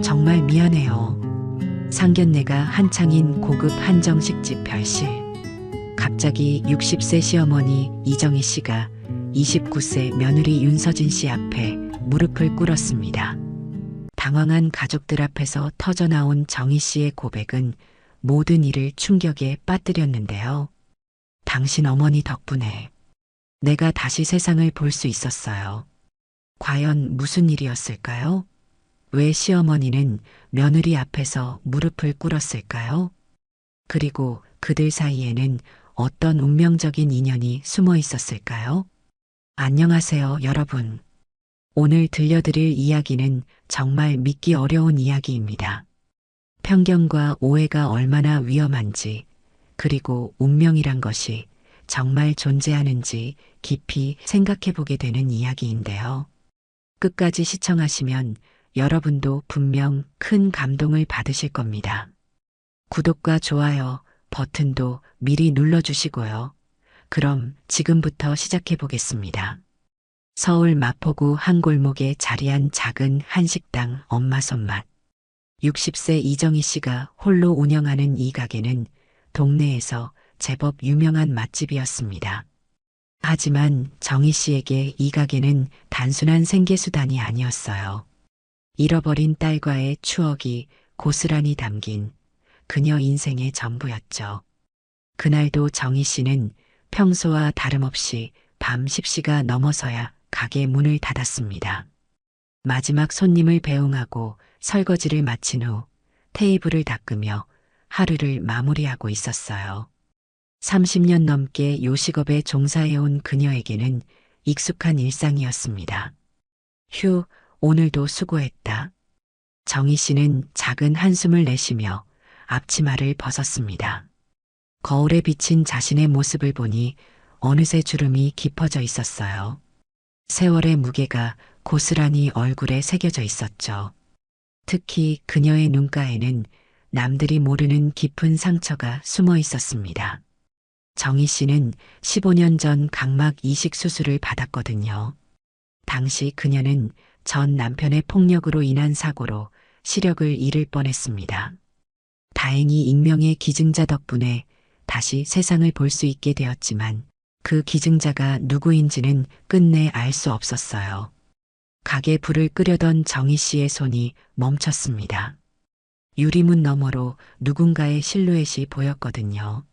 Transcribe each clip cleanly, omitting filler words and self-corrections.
정말 미안해요. 상견례가 한창인 고급 한정식집 별실. 갑자기 60세 시어머니 이정희 씨가 29세 며느리 윤서진 씨 앞에 무릎을 꿇었습니다. 당황한 가족들 앞에서 터져나온 정희 씨의 고백은 모든 이를 충격에 빠뜨렸는데요. 당신 어머니 덕분에 내가 다시 세상을 볼 수 있었어요. 과연 무슨 일이었을까요? 왜 시어머니는 며느리 앞에서 무릎을 꿇었을까요? 그리고 그들 사이에는 어떤 운명적인 인연이 숨어 있었을까요? 안녕하세요, 여러분. 오늘 들려드릴 이야기는 정말 믿기 어려운 이야기입니다. 편견과 오해가 얼마나 위험한지, 그리고 운명이란 것이 정말 존재하는지 깊이 생각해 보게 되는 이야기인데요. 끝까지 시청하시면 여러분도 분명 큰 감동을 받으실 겁니다. 구독과 좋아요 버튼도 미리 눌러주시고요. 그럼 지금부터 시작해 보겠습니다. 서울 마포구 한 골목에 자리한 작은 한식당 엄마 손맛. 60세 이정희 씨가 홀로 운영하는 이 가게는 동네에서 제법 유명한 맛집이었습니다. 하지만 정희 씨에게 이 가게는 단순한 생계수단이 아니었어요. 잃어버린 딸과의 추억이 고스란히 담긴 그녀 인생의 전부였죠. 그날도 정희 씨는 평소와 다름없이 밤 10시가 넘어서야 가게 문을 닫았습니다. 마지막 손님을 배웅하고 설거지를 마친 후 테이블을 닦으며 하루를 마무리하고 있었어요. 30년 넘게 요식업에 종사해온 그녀에게는 익숙한 일상이었습니다. 휴, 오늘도 수고했다. 정희 씨는 작은 한숨을 내쉬며 앞치마를 벗었습니다. 거울에 비친 자신의 모습을 보니 어느새 주름이 깊어져 있었어요. 세월의 무게가 고스란히 얼굴에 새겨져 있었죠. 특히 그녀의 눈가에는 남들이 모르는 깊은 상처가 숨어 있었습니다. 정희 씨는 15년 전 각막 이식 수술을 받았거든요. 당시 그녀는 전 남편의 폭력으로 인한 사고로 시력을 잃을 뻔했습니다. 다행히 익명의 기증자 덕분에 다시 세상을 볼 수 있게 되었지만 그 기증자가 누구인지는 끝내 알 수 없었어요. 가게 불을 끄려던 정희 씨의 손이 멈췄습니다. 유리문 너머로 누군가의 실루엣이 보였거든요.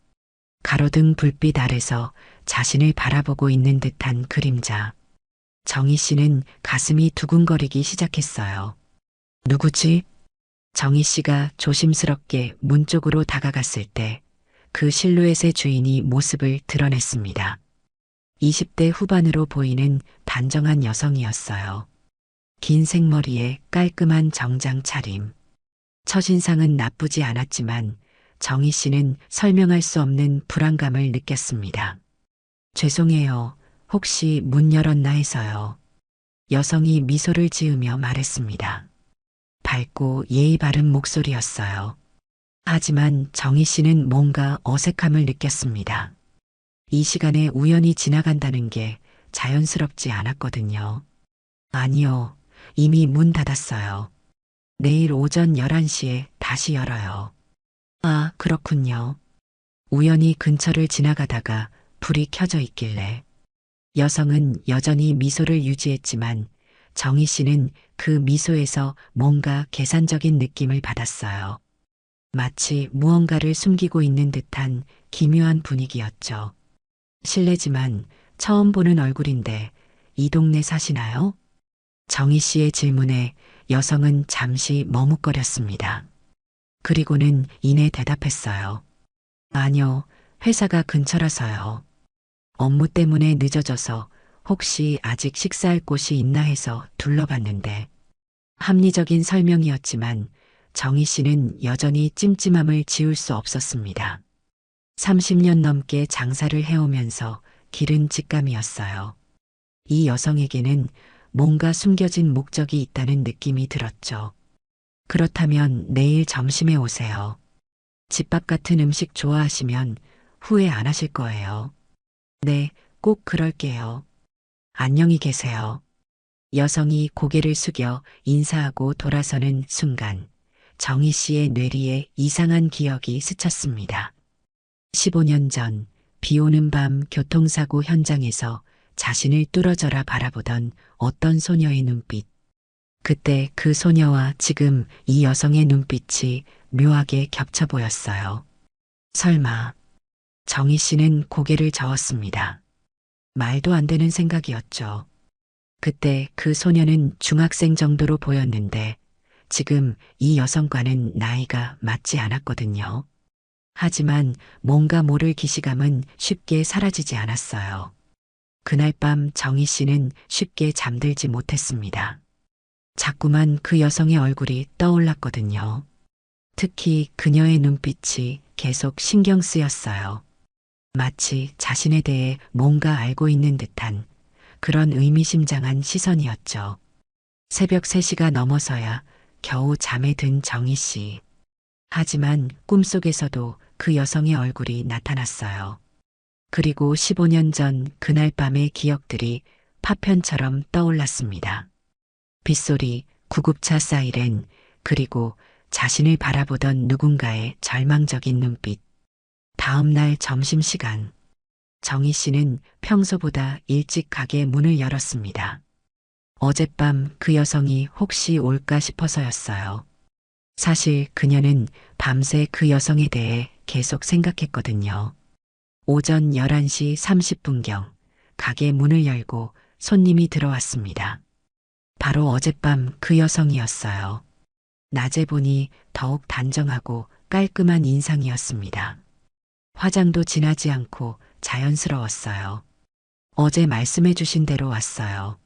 가로등 불빛 아래서 자신을 바라보고 있는 듯한 그림자. 정희 씨는 가슴이 두근거리기 시작했어요. 누구지? 정희 씨가 조심스럽게 문 쪽으로 다가갔을 때 그 실루엣의 주인이 모습을 드러냈습니다. 20대 후반으로 보이는 단정한 여성이었어요. 긴 생머리에 깔끔한 정장 차림. 첫인상은 나쁘지 않았지만 정희 씨는 설명할 수 없는 불안감을 느꼈습니다. 죄송해요. 혹시 문 열었나 해서요. 여성이 미소를 지으며 말했습니다. 밝고 예의 바른 목소리였어요. 하지만 정희 씨는 뭔가 어색함을 느꼈습니다. 이 시간에 우연히 지나간다는 게 자연스럽지 않았거든요. 아니요, 이미 문 닫았어요. 내일 오전 11시에 다시 열어요. 아, 그렇군요. 우연히 근처를 지나가다가 불이 켜져 있길래. 여성은 여전히 미소를 유지했지만 정희 씨는 그 미소에서 뭔가 계산적인 느낌을 받았어요. 마치 무언가를 숨기고 있는 듯한 기묘한 분위기였죠. 실례지만 처음 보는 얼굴인데 이 동네 사시나요? 정희 씨의 질문에 여성은 잠시 머뭇거렸습니다. 그리고는 이내 대답했어요. 아니요, 회사가 근처라서요. 업무 때문에 늦어져서 혹시 아직 식사할 곳이 있나 해서 둘러봤는데. 합리적인 설명이었지만 정희 씨는 여전히 찜찜함을 지울 수 없었습니다. 30년 넘게 장사를 해오면서 기른 직감이었어요. 이 여성에게는 뭔가 숨겨진 목적이 있다는 느낌이 들었죠. 그렇다면 내일 점심에 오세요. 집밥 같은 음식 좋아하시면 후회 안 하실 거예요. 네, 꼭 그럴게요. 안녕히 계세요. 여성이 고개를 숙여 인사하고 돌아서는 순간 정희 씨의 뇌리에 이상한 기억이 스쳤습니다. 15년 전 비 오는 밤 교통사고 현장에서 자신을 뚫어져라 바라보던 어떤 소녀의 눈빛. 그때 그 소녀와 지금 이 여성의 눈빛이 묘하게 겹쳐 보였어요. 설마. 정희 씨는 고개를 저었습니다. 말도 안 되는 생각이었죠. 그때 그 소녀는 중학생 정도로 보였는데 지금 이 여성과는 나이가 맞지 않았거든요. 하지만 뭔가 모를 기시감은 쉽게 사라지지 않았어요. 그날 밤 정희 씨는 쉽게 잠들지 못했습니다. 자꾸만 그 여성의 얼굴이 떠올랐거든요. 특히 그녀의 눈빛이 계속 신경 쓰였어요. 마치 자신에 대해 뭔가 알고 있는 듯한 그런 의미심장한 시선이었죠. 새벽 3시가 넘어서야 겨우 잠에 든 정희 씨. 하지만 꿈속에서도 그 여성의 얼굴이 나타났어요. 그리고 15년 전 그날 밤의 기억들이 파편처럼 떠올랐습니다. 빗소리, 구급차 사이렌, 그리고 자신을 바라보던 누군가의 절망적인 눈빛. 다음 날 점심시간. 정희 씨는 평소보다 일찍 가게 문을 열었습니다. 어젯밤 그 여성이 혹시 올까 싶어서였어요. 사실 그녀는 밤새 그 여성에 대해 계속 생각했거든요. 오전 11시 30분경 가게 문을 열고 손님이 들어왔습니다. 바로 어젯밤 그 여성이었어요. 낮에 보니 더욱 단정하고 깔끔한 인상이었습니다. 화장도 진하지 않고 자연스러웠어요. 어제 말씀해 주신 대로 왔어요.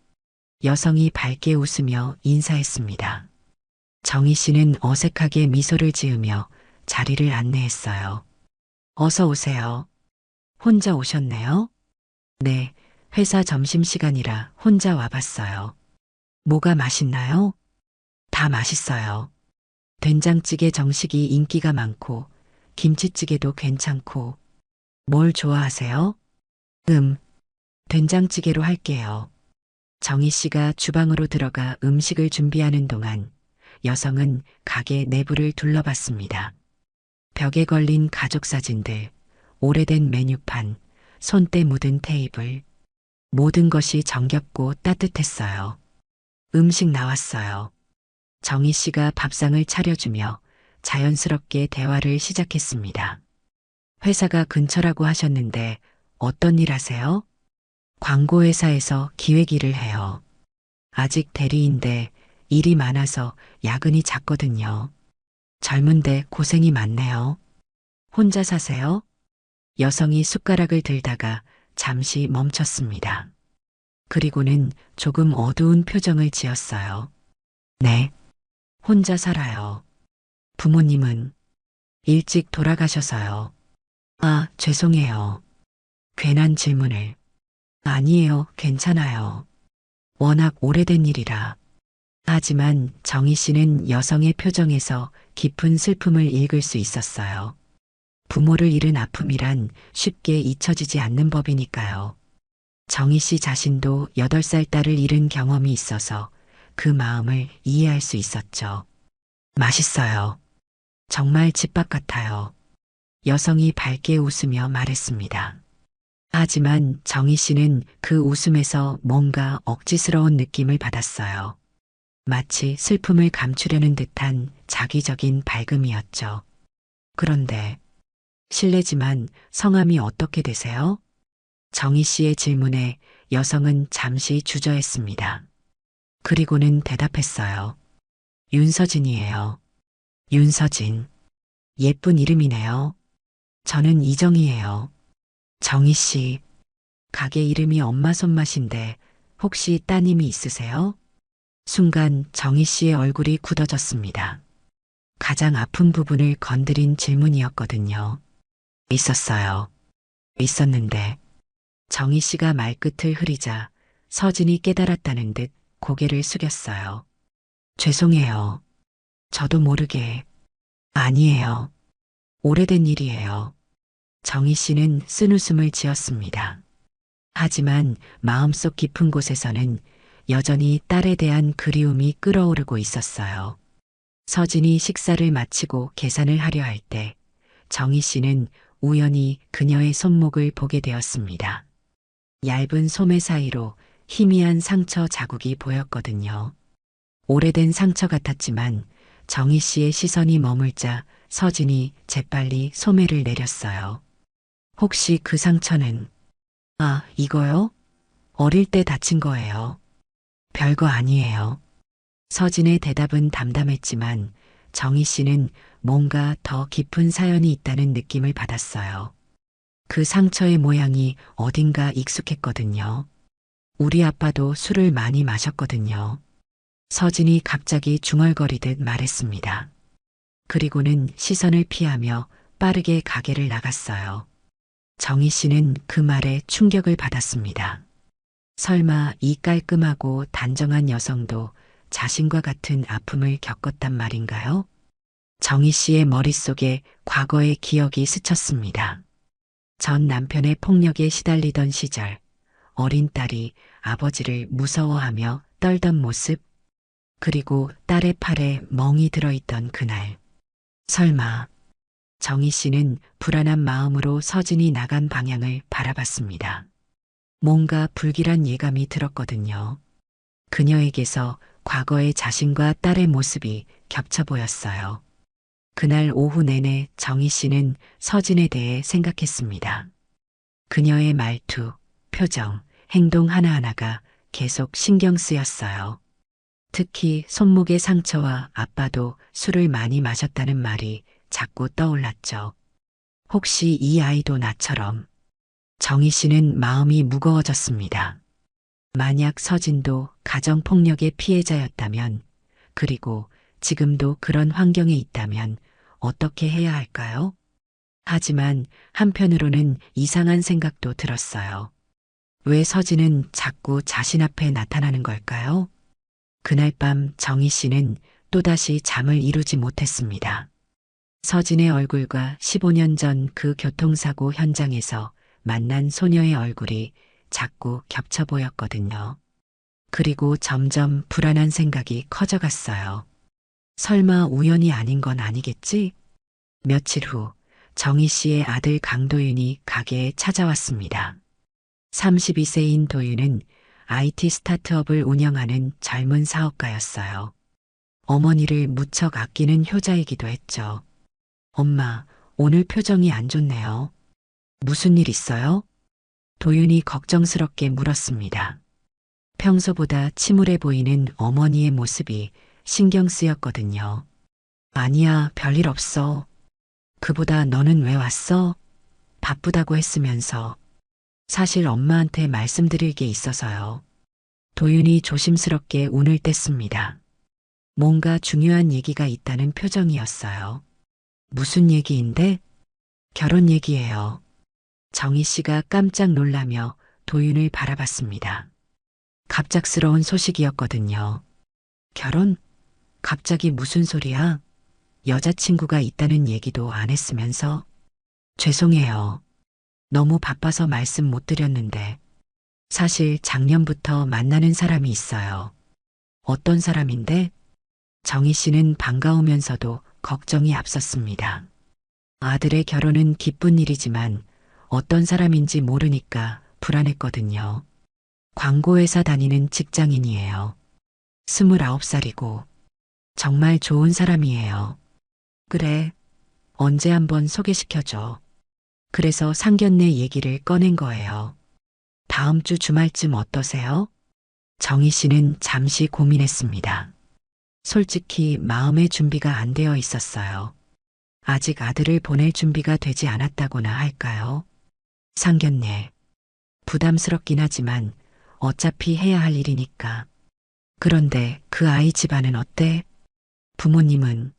여성이 밝게 웃으며 인사했습니다. 정희 씨는 어색하게 미소를 지으며 자리를 안내했어요. 어서 오세요. 혼자 오셨네요? 네, 회사 점심시간이라 혼자 와봤어요. 뭐가 맛있나요? 다 맛있어요. 된장찌개 정식이 인기가 많고 김치찌개도 괜찮고. 뭘 좋아하세요? 된장찌개로 할게요. 정희 씨가 주방으로 들어가 음식을 준비하는 동안 여성은 가게 내부를 둘러봤습니다. 벽에 걸린 가족 사진들, 오래된 메뉴판, 손때 묻은 테이블. 모든 것이 정겹고 따뜻했어요. 음식 나왔어요. 정희 씨가 밥상을 차려주며 자연스럽게 대화를 시작했습니다. 회사가 근처라고 하셨는데 어떤 일 하세요? 광고회사에서 기획 일을 해요. 아직 대리인데 일이 많아서 야근이 잦거든요. 젊은데 고생이 많네요. 혼자 사세요? 여성이 숟가락을 들다가 잠시 멈췄습니다. 그리고는 조금 어두운 표정을 지었어요. 네, 혼자 살아요. 부모님은 일찍 돌아가셔서요. 아, 죄송해요. 괜한 질문을. 아니에요, 괜찮아요. 워낙 오래된 일이라. 하지만 정희 씨는 여성의 표정에서 깊은 슬픔을 읽을 수 있었어요. 부모를 잃은 아픔이란 쉽게 잊혀지지 않는 법이니까요. 정희 씨 자신도 8살 딸을 잃은 경험이 있어서 그 마음을 이해할 수 있었죠. 맛있어요. 정말 집밥 같아요. 여성이 밝게 웃으며 말했습니다. 하지만 정희 씨는 그 웃음에서 뭔가 억지스러운 느낌을 받았어요. 마치 슬픔을 감추려는 듯한 자기적인 밝음이었죠. 그런데 실례지만 성함이 어떻게 되세요? 정희 씨의 질문에 여성은 잠시 주저했습니다. 그리고는 대답했어요. 윤서진이에요. 윤서진. 예쁜 이름이네요. 저는 이정희예요. 정희 씨. 가게 이름이 엄마 손맛인데 혹시 따님이 있으세요? 순간 정희 씨의 얼굴이 굳어졌습니다. 가장 아픈 부분을 건드린 질문이었거든요. 있었어요. 있었는데. 정희 씨가 말끝을 흐리자 서진이 깨달았다는 듯 고개를 숙였어요. 죄송해요. 저도 모르게. 아니에요. 오래된 일이에요. 정희 씨는 쓴웃음을 지었습니다. 하지만 마음속 깊은 곳에서는 여전히 딸에 대한 그리움이 끓어오르고 있었어요. 서진이 식사를 마치고 계산을 하려 할 때 정희 씨는 우연히 그녀의 손목을 보게 되었습니다. 얇은 소매 사이로 희미한 상처 자국이 보였거든요. 오래된 상처 같았지만 정희 씨의 시선이 머물자 서진이 재빨리 소매를 내렸어요. 혹시 그 상처는? 아, 이거요? 어릴 때 다친 거예요. 별거 아니에요. 서진의 대답은 담담했지만 정희 씨는 뭔가 더 깊은 사연이 있다는 느낌을 받았어요. 그 상처의 모양이 어딘가 익숙했거든요. 우리 아빠도 술을 많이 마셨거든요. 서진이 갑자기 중얼거리듯 말했습니다. 그리고는 시선을 피하며 빠르게 가게를 나갔어요. 정희 씨는 그 말에 충격을 받았습니다. 설마 이 깔끔하고 단정한 여성도 자신과 같은 아픔을 겪었단 말인가요? 정희 씨의 머릿속에 과거의 기억이 스쳤습니다. 전 남편의 폭력에 시달리던 시절, 어린 딸이 아버지를 무서워하며 떨던 모습, 그리고 딸의 팔에 멍이 들어있던 그날. 설마, 정희 씨는 불안한 마음으로 서진이 나간 방향을 바라봤습니다. 뭔가 불길한 예감이 들었거든요. 그녀에게서 과거의 자신과 딸의 모습이 겹쳐 보였어요. 그날 오후 내내 정희 씨는 서진에 대해 생각했습니다. 그녀의 말투, 표정, 행동 하나하나가 계속 신경 쓰였어요. 특히 손목의 상처와 아빠도 술을 많이 마셨다는 말이 자꾸 떠올랐죠. 혹시 이 아이도 나처럼? 정희 씨는 마음이 무거워졌습니다. 만약 서진도 가정폭력의 피해자였다면, 그리고 지금도 그런 환경에 있다면 어떻게 해야 할까요? 하지만 한편으로는 이상한 생각도 들었어요. 왜 서진은 자꾸 자신 앞에 나타나는 걸까요? 그날 밤 정희 씨는 또다시 잠을 이루지 못했습니다. 서진의 얼굴과 15년 전 그 교통사고 현장에서 만난 소녀의 얼굴이 자꾸 겹쳐 보였거든요. 그리고 점점 불안한 생각이 커져갔어요. 설마 우연이 아닌 건 아니겠지? 며칠 후 정희 씨의 아들 강도윤이 가게에 찾아왔습니다. 32세인 도윤은 IT 스타트업을 운영하는 젊은 사업가였어요. 어머니를 무척 아끼는 효자이기도 했죠. 엄마, 오늘 표정이 안 좋네요. 무슨 일 있어요? 도윤이 걱정스럽게 물었습니다. 평소보다 침울해 보이는 어머니의 모습이 신경 쓰였거든요. 아니야, 별일 없어. 그보다 너는 왜 왔어? 바쁘다고 했으면서. 사실 엄마한테 말씀드릴 게 있어서요. 도윤이 조심스럽게 운을 뗐습니다. 뭔가 중요한 얘기가 있다는 표정이었어요. 무슨 얘기인데? 결혼 얘기예요. 정희 씨가 깜짝 놀라며 도윤을 바라봤습니다. 갑작스러운 소식이었거든요. 결혼? 갑자기 무슨 소리야? 여자친구가 있다는 얘기도 안 했으면서. 죄송해요. 너무 바빠서 말씀 못 드렸는데. 사실 작년부터 만나는 사람이 있어요. 어떤 사람인데? 정희 씨는 반가우면서도 걱정이 앞섰습니다. 아들의 결혼은 기쁜 일이지만 어떤 사람인지 모르니까 불안했거든요. 광고회사 다니는 직장인이에요. 29살이고 정말 좋은 사람이에요. 그래, 언제 한번 소개시켜줘. 그래서 상견례 얘기를 꺼낸 거예요. 다음 주 주말쯤 어떠세요? 정희 씨는 잠시 고민했습니다. 솔직히 마음의 준비가 안 되어 있었어요. 아직 아들을 보낼 준비가 되지 않았다고나 할까요? 상견례. 부담스럽긴 하지만 어차피 해야 할 일이니까. 그런데 그 아이 집안은 어때? 부모님은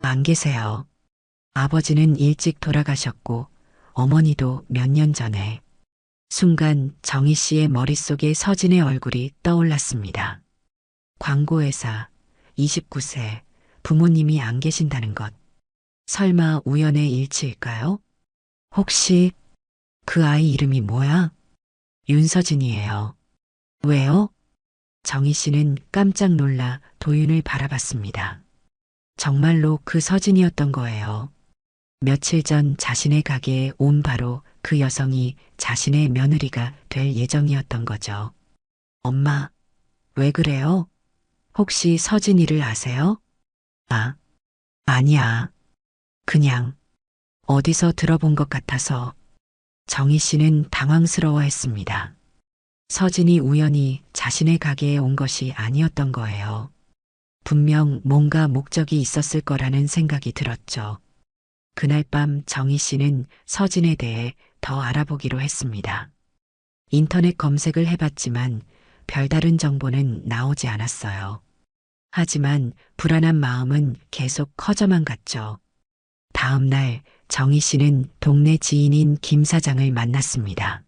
안 계세요. 아버지는 일찍 돌아가셨고 어머니도 몇 년 전에. 순간 정희 씨의 머릿속에 서진의 얼굴이 떠올랐습니다. 광고회사, 29세, 부모님이 안 계신다는 것. 설마 우연의 일치일까요? 혹시 그 아이 이름이 뭐야? 윤서진이에요. 왜요? 정희 씨는 깜짝 놀라 도윤을 바라봤습니다. 정말로 그 서진이었던 거예요. 며칠 전 자신의 가게에 온 바로 그 여성이 자신의 며느리가 될 예정이었던 거죠. 엄마, 왜 그래요? 혹시 서진이를 아세요? 아, 아니야. 그냥 어디서 들어본 것 같아서. 정희 씨는 당황스러워했습니다. 서진이 우연히 자신의 가게에 온 것이 아니었던 거예요. 분명 뭔가 목적이 있었을 거라는 생각이 들었죠. 그날 밤 정희 씨는 서진에 대해 더 알아보기로 했습니다. 인터넷 검색을 해봤지만 별다른 정보는 나오지 않았어요. 하지만 불안한 마음은 계속 커져만 갔죠. 다음 날 정희 씨는 동네 지인인 김 사장을 만났습니다.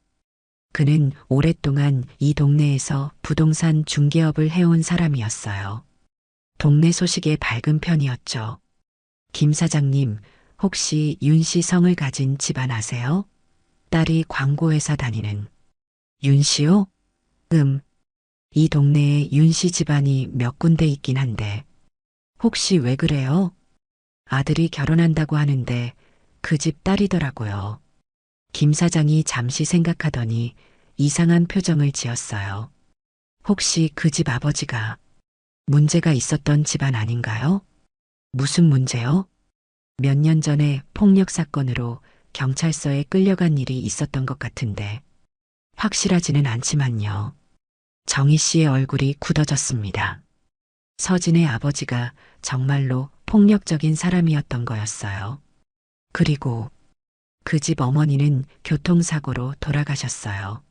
그는 오랫동안 이 동네에서 부동산 중개업을 해온 사람이었어요. 동네 소식에 밝은 편이었죠. 김 사장님, 혹시 윤 씨 성을 가진 집안 아세요? 딸이 광고회사 다니는. 윤 씨요? 이 동네에 윤 씨 집안이 몇 군데 있긴 한데. 혹시 왜 그래요? 아들이 결혼한다고 하는데 그 집 딸이더라고요. 김 사장이 잠시 생각하더니 이상한 표정을 지었어요. 혹시 그 집 아버지가 문제가 있었던 집안 아닌가요? 무슨 문제요? 몇 년 전에 폭력 사건으로 경찰서에 끌려간 일이 있었던 것 같은데 확실하지는 않지만요. 정희 씨의 얼굴이 굳어졌습니다. 서진의 아버지가 정말로 폭력적인 사람이었던 거였어요. 그리고 그 집 어머니는 교통사고로 돌아가셨어요.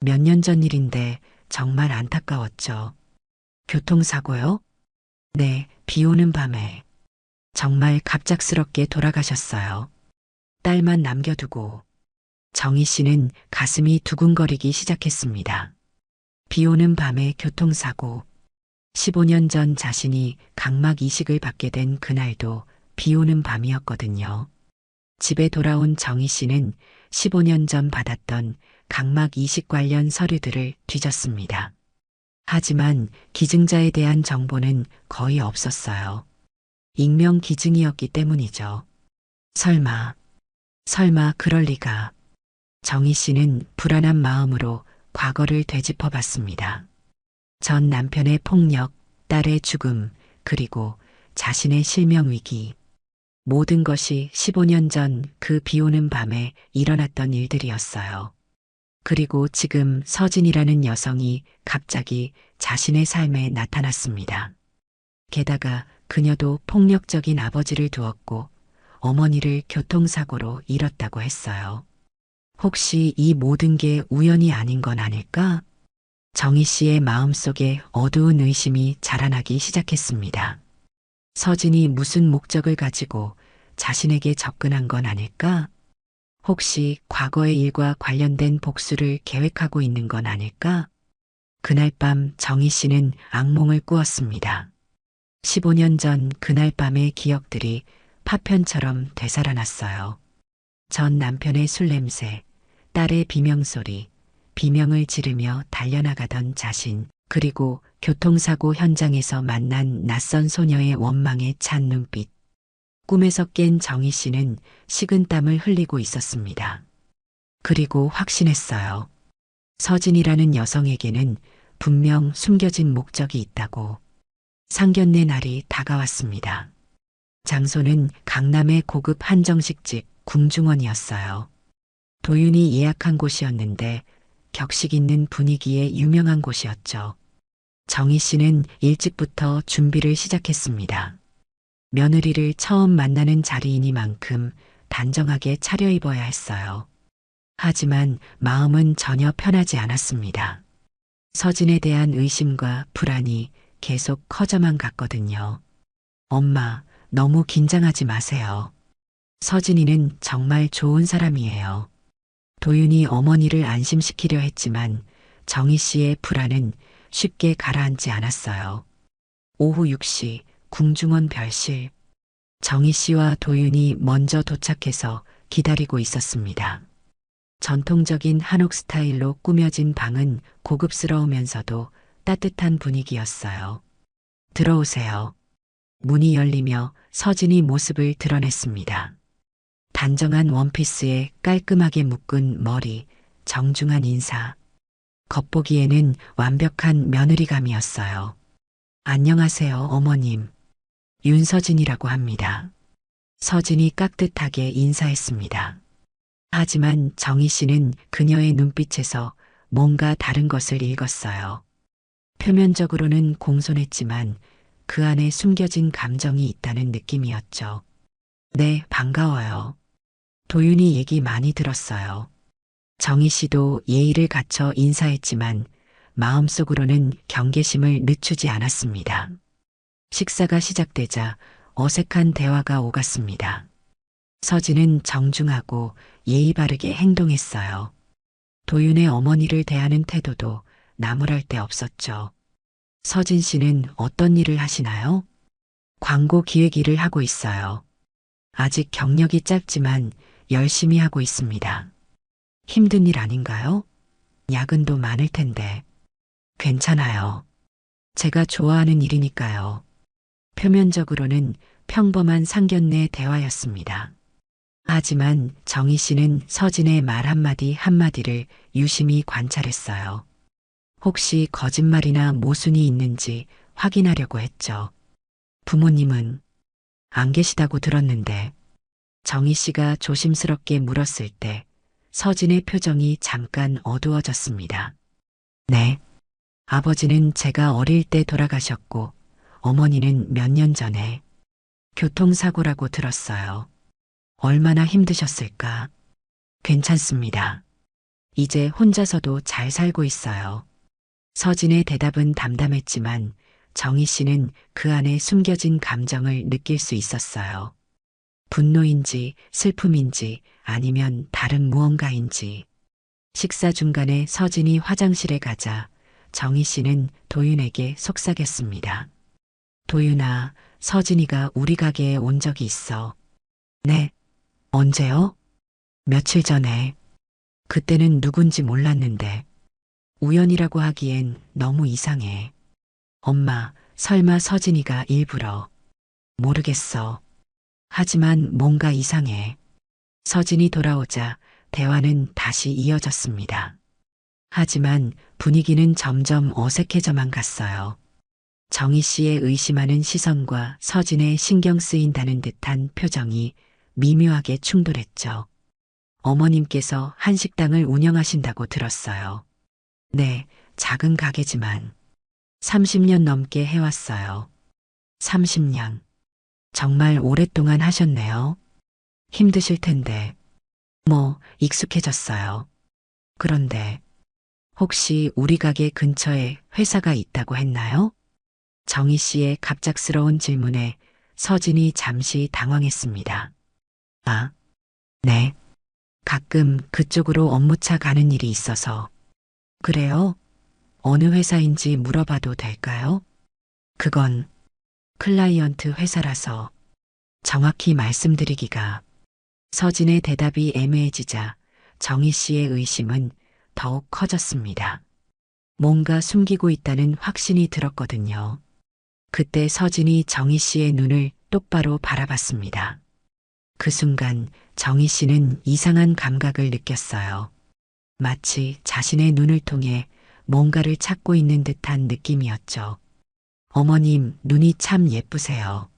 몇 년 전 일인데 정말 안타까웠죠. 교통사고요? 네, 비 오는 밤에. 정말 갑작스럽게 돌아가셨어요. 딸만 남겨두고. 정희 씨는 가슴이 두근거리기 시작했습니다. 비 오는 밤에 교통사고. 15년 전 자신이 각막 이식을 받게 된 그날도 비 오는 밤이었거든요. 집에 돌아온 정희 씨는 15년 전 받았던 각막 이식 관련 서류들을 뒤졌습니다. 하지만 기증자에 대한 정보는 거의 없었어요. 익명 기증이었기 때문이죠. 설마 그럴 리가. 정희 씨는 불안한 마음으로 과거를 되짚어 봤습니다. 전 남편의 폭력, 딸의 죽음, 그리고 자신의 실명 위기. 모든 것이 15년 전 그 비 오는 밤에 일어났던 일들이었어요. 그리고 지금 서진이라는 여성이 갑자기 자신의 삶에 나타났습니다. 게다가 그녀도 폭력적인 아버지를 두었고 어머니를 교통사고로 잃었다고 했어요. 혹시 이 모든 게 우연이 아닌 건 아닐까? 정희 씨의 마음속에 어두운 의심이 자라나기 시작했습니다. 서진이 무슨 목적을 가지고 자신에게 접근한 건 아닐까? 혹시 과거의 일과 관련된 복수를 계획하고 있는 건 아닐까? 그날 밤 정희 씨는 악몽을 꾸었습니다. 15년 전 그날 밤의 기억들이 파편처럼 되살아났어요. 전 남편의 술 냄새, 딸의 비명소리, 비명을 지르며 달려나가던 자신, 그리고 교통사고 현장에서 만난 낯선 소녀의 원망에 찬 눈빛. 꿈에서 깬 정희 씨는 식은땀을 흘리고 있었습니다. 그리고 확신했어요. 서진이라는 여성에게는 분명 숨겨진 목적이 있다고. 상견례 날이 다가왔습니다. 장소는 강남의 고급 한정식집 궁중원이었어요. 도윤이 예약한 곳이었는데 격식 있는 분위기에 유명한 곳이었죠. 정희 씨는 일찍부터 준비를 시작했습니다. 며느리를 처음 만나는 자리이니만큼 단정하게 차려입어야 했어요. 하지만 마음은 전혀 편하지 않았습니다. 서진에 대한 의심과 불안이 계속 커져만 갔거든요. 엄마, 너무 긴장하지 마세요. 서진이는 정말 좋은 사람이에요. 도윤이 어머니를 안심시키려 했지만 정희 씨의 불안은 쉽게 가라앉지 않았어요. 오후 6시 궁중원 별실. 정희 씨와 도윤이 먼저 도착해서 기다리고 있었습니다. 전통적인 한옥 스타일로 꾸며진 방은 고급스러우면서도 따뜻한 분위기였어요. 들어오세요. 문이 열리며 서진이 모습을 드러냈습니다. 단정한 원피스에 깔끔하게 묶은 머리, 정중한 인사. 겉보기에는 완벽한 며느리감이었어요. 안녕하세요, 어머님. 윤서진이라고 합니다. 서진이 깍듯하게 인사했습니다. 하지만 정희 씨는 그녀의 눈빛에서 뭔가 다른 것을 읽었어요. 표면적으로는 공손했지만 그 안에 숨겨진 감정이 있다는 느낌이었죠. 네, 반가워요. 도윤이 얘기 많이 들었어요. 정희 씨도 예의를 갖춰 인사했지만 마음속으로는 경계심을 늦추지 않았습니다. 식사가 시작되자 어색한 대화가 오갔습니다. 서진은 정중하고 예의 바르게 행동했어요. 도윤의 어머니를 대하는 태도도 나무랄 데 없었죠. 서진 씨는 어떤 일을 하시나요? 광고 기획 일을 하고 있어요. 아직 경력이 짧지만 열심히 하고 있습니다. 힘든 일 아닌가요? 야근도 많을 텐데. 괜찮아요. 제가 좋아하는 일이니까요. 표면적으로는 평범한 상견례 대화였습니다. 하지만 정희 씨는 서진의 말 한마디 한마디를 유심히 관찰했어요. 혹시 거짓말이나 모순이 있는지 확인하려고 했죠. 부모님은 안 계시다고 들었는데 정희 씨가 조심스럽게 물었을 때 서진의 표정이 잠깐 어두워졌습니다. 네. 아버지는 제가 어릴 때 돌아가셨고 어머니는 몇 년 전에 교통사고라고 들었어요. 얼마나 힘드셨을까? 괜찮습니다. 이제 혼자서도 잘 살고 있어요. 서진의 대답은 담담했지만 정희 씨는 그 안에 숨겨진 감정을 느낄 수 있었어요. 분노인지 슬픔인지 아니면 다른 무언가인지. 식사 중간에 서진이 화장실에 가자 정희 씨는 도윤에게 속삭였습니다. 도윤아, 서진이가 우리 가게에 온 적이 있어. 네. 언제요? 며칠 전에. 그때는 누군지 몰랐는데. 우연이라고 하기엔 너무 이상해. 엄마, 설마 서진이가 일부러. 모르겠어. 하지만 뭔가 이상해. 서진이 돌아오자 대화는 다시 이어졌습니다. 하지만 분위기는 점점 어색해져만 갔어요. 정희 씨의 의심하는 시선과 서진의 신경 쓰인다는 듯한 표정이 미묘하게 충돌했죠. 어머님께서 한식당을 운영하신다고 들었어요. 네, 작은 가게지만 30년 넘게 해왔어요. 30년. 정말 오랫동안 하셨네요. 힘드실 텐데. 뭐, 익숙해졌어요. 그런데, 혹시 우리 가게 근처에 회사가 있다고 했나요? 정희 씨의 갑작스러운 질문에 서진이 잠시 당황했습니다. 아, 네. 가끔 그쪽으로 업무차 가는 일이 있어서. 그래요? 어느 회사인지 물어봐도 될까요? 그건 클라이언트 회사라서 정확히 말씀드리기가. 서진의 대답이 애매해지자 정희 씨의 의심은 더욱 커졌습니다. 뭔가 숨기고 있다는 확신이 들었거든요. 그때 서진이 정희 씨의 눈을 똑바로 바라봤습니다. 그 순간 정희 씨는 이상한 감각을 느꼈어요. 마치 자신의 눈을 통해 뭔가를 찾고 있는 듯한 느낌이었죠. 어머님, 눈이 참 예쁘세요.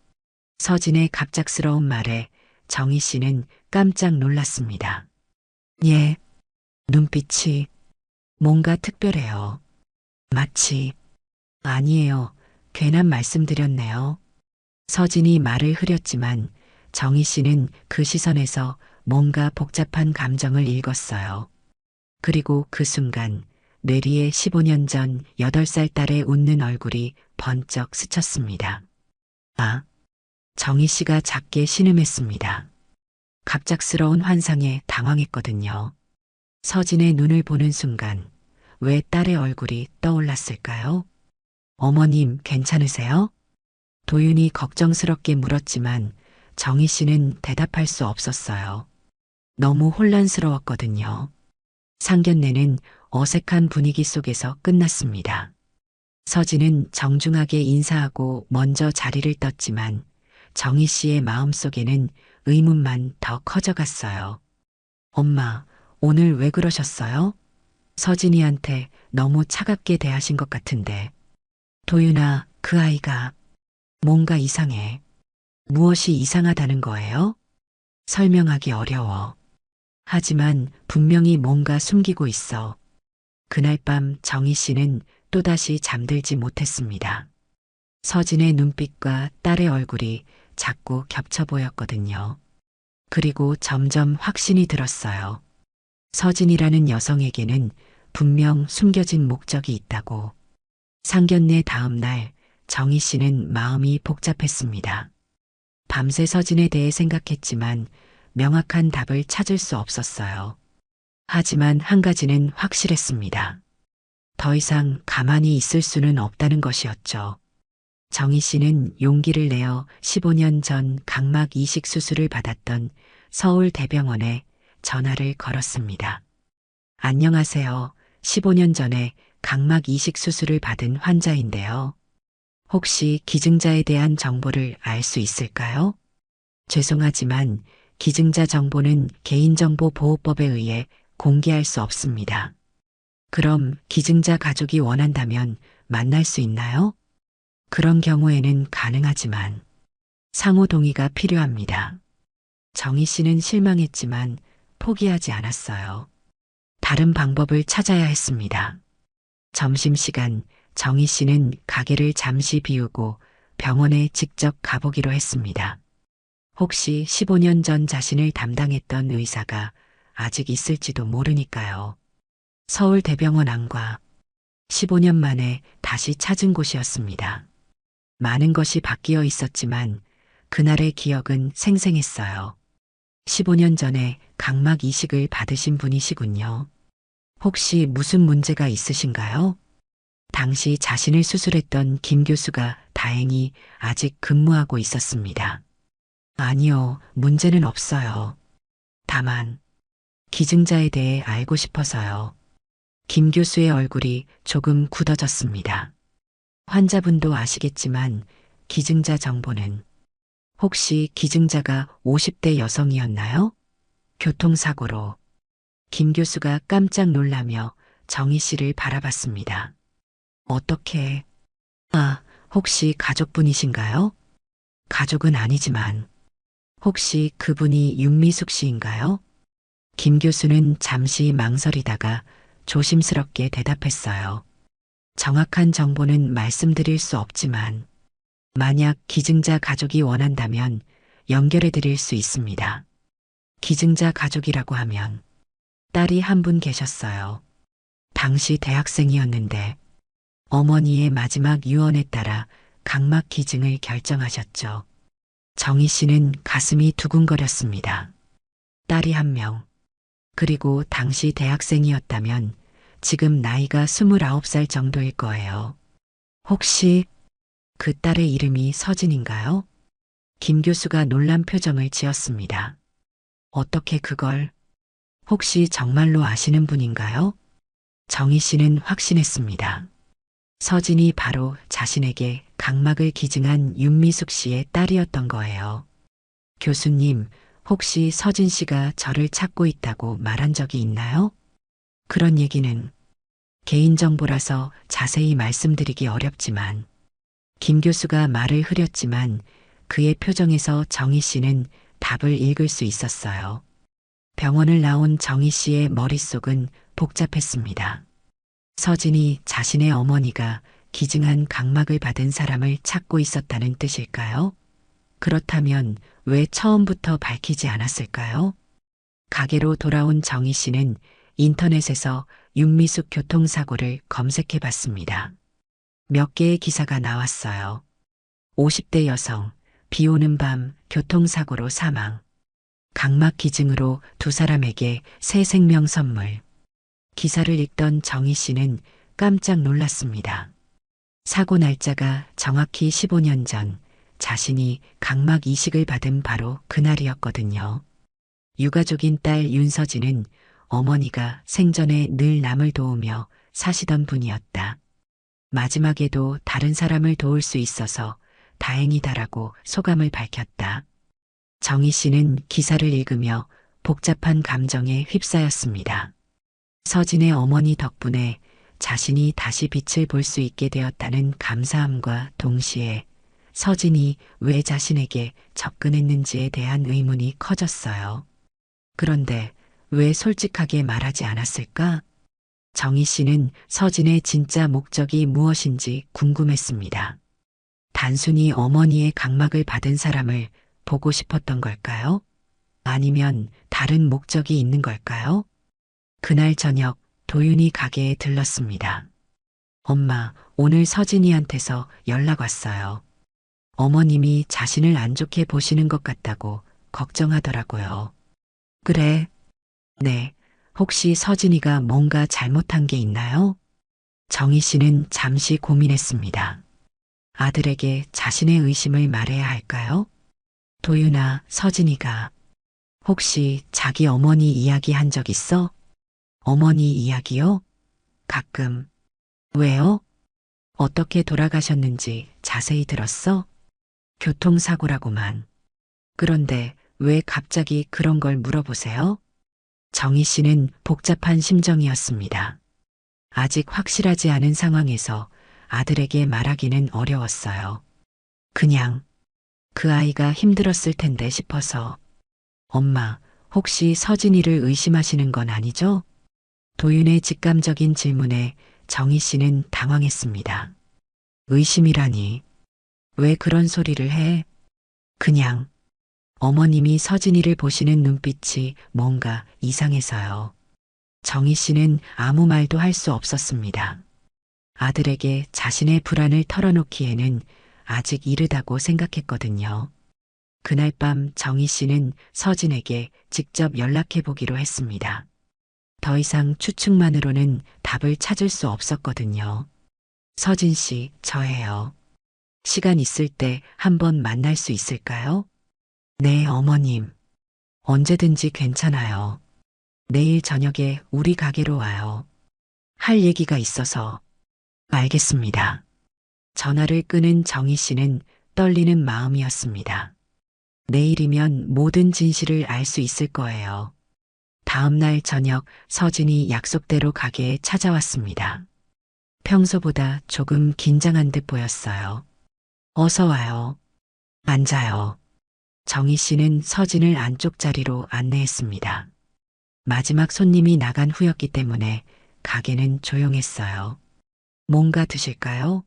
서진의 갑작스러운 말에 정희 씨는 깜짝 놀랐습니다. 예, 눈빛이 뭔가 특별해요. 마치, 아니에요. 괜한 말씀드렸네요. 서진이 말을 흐렸지만 정희 씨는 그 시선에서 뭔가 복잡한 감정을 읽었어요. 그리고 그 순간 뇌리에 15년 전 8살 딸의 웃는 얼굴이 번쩍 스쳤습니다. 아, 정희 씨가 작게 신음했습니다. 갑작스러운 환상에 당황했거든요. 서진의 눈을 보는 순간 왜 딸의 얼굴이 떠올랐을까요? 어머님 괜찮으세요? 도윤이 걱정스럽게 물었지만 정희 씨는 대답할 수 없었어요. 너무 혼란스러웠거든요. 상견례는 어색한 분위기 속에서 끝났습니다. 서진은 정중하게 인사하고 먼저 자리를 떴지만 정희 씨의 마음속에는 의문만 더 커져갔어요. 엄마, 오늘 왜 그러셨어요? 서진이한테 너무 차갑게 대하신 것 같은데. 도윤아, 그 아이가 뭔가 이상해. 무엇이 이상하다는 거예요? 설명하기 어려워. 하지만 분명히 뭔가 숨기고 있어. 그날 밤 정희 씨는 또다시 잠들지 못했습니다. 서진의 눈빛과 딸의 얼굴이 자꾸 겹쳐 보였거든요. 그리고 점점 확신이 들었어요. 서진이라는 여성에게는 분명 숨겨진 목적이 있다고. 상견례 다음 날 정희 씨는 마음이 복잡했습니다. 밤새 서진에 대해 생각했지만 명확한 답을 찾을 수 없었어요. 하지만 한 가지는 확실했습니다. 더 이상 가만히 있을 수는 없다는 것이었죠. 정희 씨는 용기를 내어 15년 전 각막 이식 수술을 받았던 서울대병원에 전화를 걸었습니다. 안녕하세요. 15년 전에 각막 이식 수술을 받은 환자인데요. 혹시 기증자에 대한 정보를 알 수 있을까요? 죄송하지만 기증자 정보는 개인정보보호법에 의해 공개할 수 없습니다. 그럼 기증자 가족이 원한다면 만날 수 있나요? 그런 경우에는 가능하지만 상호 동의가 필요합니다. 정희 씨는 실망했지만 포기하지 않았어요. 다른 방법을 찾아야 했습니다. 점심시간 정희 씨는 가게를 잠시 비우고 병원에 직접 가보기로 했습니다. 혹시 15년 전 자신을 담당했던 의사가 아직 있을지도 모르니까요. 서울대병원 안과 15년 만에 다시 찾은 곳이었습니다. 많은 것이 바뀌어 있었지만 그날의 기억은 생생했어요. 15년 전에 각막 이식을 받으신 분이시군요. 혹시 무슨 문제가 있으신가요? 당시 자신을 수술했던 김 교수가 다행히 아직 근무하고 있었습니다. 아니요, 문제는 없어요. 다만 기증자에 대해 알고 싶어서요. 김 교수의 얼굴이 조금 굳어졌습니다. 환자분도 아시겠지만 기증자 정보는 혹시 기증자가 50대 여성이었나요? 교통사고로. 김 교수가 깜짝 놀라며 정희 씨를 바라봤습니다. 어떻게? 아, 혹시 가족분이신가요? 가족은 아니지만 혹시 그분이 윤미숙 씨인가요? 김 교수는 잠시 망설이다가 조심스럽게 대답했어요. 정확한 정보는 말씀드릴 수 없지만 만약 기증자 가족이 원한다면 연결해 드릴 수 있습니다. 기증자 가족이라고 하면 딸이 한 분 계셨어요. 당시 대학생이었는데 어머니의 마지막 유언에 따라 각막 기증을 결정하셨죠. 정희 씨는 가슴이 두근거렸습니다. 딸이 한 명. 그리고 당시 대학생이었다면 지금 나이가 29살 정도일 거예요. 혹시 그 딸의 이름이 서진인가요? 김 교수가 놀란 표정을 지었습니다. 어떻게 그걸? 혹시 정말로 아시는 분인가요? 정희 씨는 확신했습니다. 서진이 바로 자신에게 각막을 기증한 윤미숙 씨의 딸이었던 거예요. 교수님, 혹시 서진 씨가 저를 찾고 있다고 말한 적이 있나요? 그런 얘기는 개인정보라서 자세히 말씀드리기 어렵지만 김 교수가 말을 흐렸지만 그의 표정에서 정희 씨는 답을 읽을 수 있었어요. 병원을 나온 정희 씨의 머릿속은 복잡했습니다. 서진이 자신의 어머니가 기증한 각막을 받은 사람을 찾고 있었다는 뜻일까요? 그렇다면 왜 처음부터 밝히지 않았을까요? 가게로 돌아온 정희 씨는 인터넷에서 윤미숙 교통사고를 검색해 봤습니다. 몇 개의 기사가 나왔어요. 50대 여성, 비 오는 밤 교통사고로 사망. 각막 기증으로 두 사람에게 새 생명 선물. 기사를 읽던 정희 씨는 깜짝 놀랐습니다. 사고 날짜가 정확히 15년 전 자신이 각막 이식을 받은 바로 그날이었거든요. 유가족인 딸 윤서진은 어머니가 생전에 늘 남을 도우며 사시던 분이었다. 마지막에도 다른 사람을 도울 수 있어서 다행이다라고 소감을 밝혔다. 정희 씨는 기사를 읽으며 복잡한 감정에 휩싸였습니다. 서진의 어머니 덕분에 자신이 다시 빛을 볼 수 있게 되었다는 감사함과 동시에 서진이 왜 자신에게 접근했는지에 대한 의문이 커졌어요. 그런데 왜 솔직하게 말하지 않았을까? 정희 씨는 서진의 진짜 목적이 무엇인지 궁금했습니다. 단순히 어머니의 각막을 받은 사람을 보고 싶었던 걸까요? 아니면 다른 목적이 있는 걸까요? 그날 저녁 도윤이 가게에 들렀습니다. 엄마, 오늘 서진이한테서 연락 왔어요. 어머님이 자신을 안 좋게 보시는 것 같다고 걱정하더라고요. 그래? 네. 혹시 서진이가 뭔가 잘못한 게 있나요? 정희 씨는 잠시 고민했습니다. 아들에게 자신의 의심을 말해야 할까요? 도윤아, 서진이가 혹시 자기 어머니 이야기 한 적 있어? 어머니 이야기요? 가끔. 왜요? 어떻게 돌아가셨는지 자세히 들었어? 교통사고라고만. 그런데 왜 갑자기 그런 걸 물어보세요? 정희 씨는 복잡한 심정이었습니다. 아직 확실하지 않은 상황에서 아들에게 말하기는 어려웠어요. 그냥 그 아이가 힘들었을 텐데 싶어서. 엄마, 혹시 서진이를 의심하시는 건 아니죠? 도윤의 직감적인 질문에 정희 씨는 당황했습니다. 의심이라니. 왜 그런 소리를 해? 그냥 어머님이 서진이를 보시는 눈빛이 뭔가 이상해서요. 정희 씨는 아무 말도 할 수 없었습니다. 아들에게 자신의 불안을 털어놓기에는 아직 이르다고 생각했거든요. 그날 밤 정희 씨는 서진에게 직접 연락해 보기로 했습니다. 더 이상 추측만으로는 답을 찾을 수 없었거든요. 서진 씨, 저예요. 시간 있을 때 한번 만날 수 있을까요? 네, 어머님. 언제든지 괜찮아요. 내일 저녁에 우리 가게로 와요. 할 얘기가 있어서. 알겠습니다. 전화를 끄는 정희 씨는 떨리는 마음이었습니다. 내일이면 모든 진실을 알 수 있을 거예요. 다음 날 저녁 서진이 약속대로 가게에 찾아왔습니다. 평소보다 조금 긴장한 듯 보였어요. 어서 와요. 앉아요. 정희 씨는 서진을 안쪽 자리로 안내했습니다. 마지막 손님이 나간 후였기 때문에 가게는 조용했어요. 뭔가 드실까요?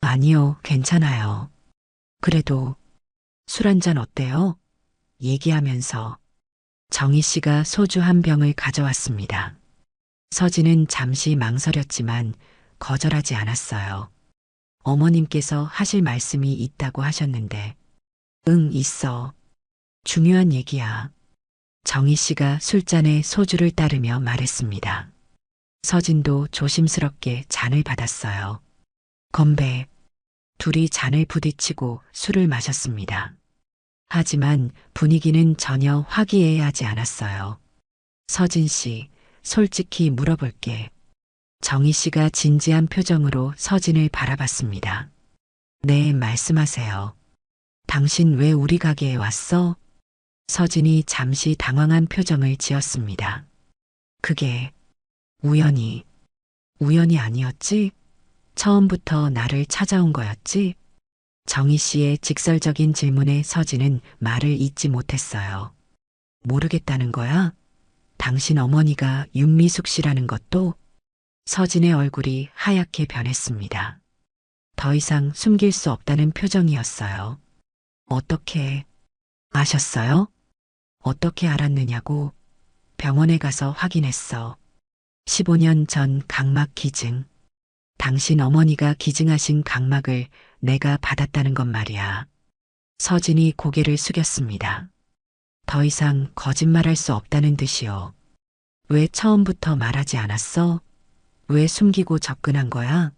아니요, 괜찮아요. 그래도 술 한 잔 어때요? 얘기하면서 정희 씨가 소주 한 병을 가져왔습니다. 서진은 잠시 망설였지만 거절하지 않았어요. 어머님께서 하실 말씀이 있다고 하셨는데. 응, 있어. 중요한 얘기야. 정희 씨가 술잔에 소주를 따르며 말했습니다. 서진도 조심스럽게 잔을 받았어요. 건배. 둘이 잔을 부딪히고 술을 마셨습니다. 하지만 분위기는 전혀 화기애애하지 않았어요. 서진 씨, 솔직히 물어볼게. 정희 씨가 진지한 표정으로 서진을 바라봤습니다. 네, 말씀하세요. 당신 왜 우리 가게에 왔어? 서진이 잠시 당황한 표정을 지었습니다. 그게 우연히 아니었지? 처음부터 나를 찾아온 거였지? 정희 씨의 직설적인 질문에 서진은 말을 잇지 못했어요. 모르겠다는 거야? 당신 어머니가 윤미숙 씨라는 것도? 서진의 얼굴이 하얗게 변했습니다. 더 이상 숨길 수 없다는 표정이었어요. 어떻게 아셨어요? 어떻게 알았느냐고. 병원에 가서 확인했어. 15년 전 각막 기증. 당신 어머니가 기증하신 각막을 내가 받았다는 건 말이야. 서진이 고개를 숙였습니다. 더 이상 거짓말할 수 없다는 듯이요. 왜 처음부터 말하지 않았어? 왜 숨기고 접근한 거야?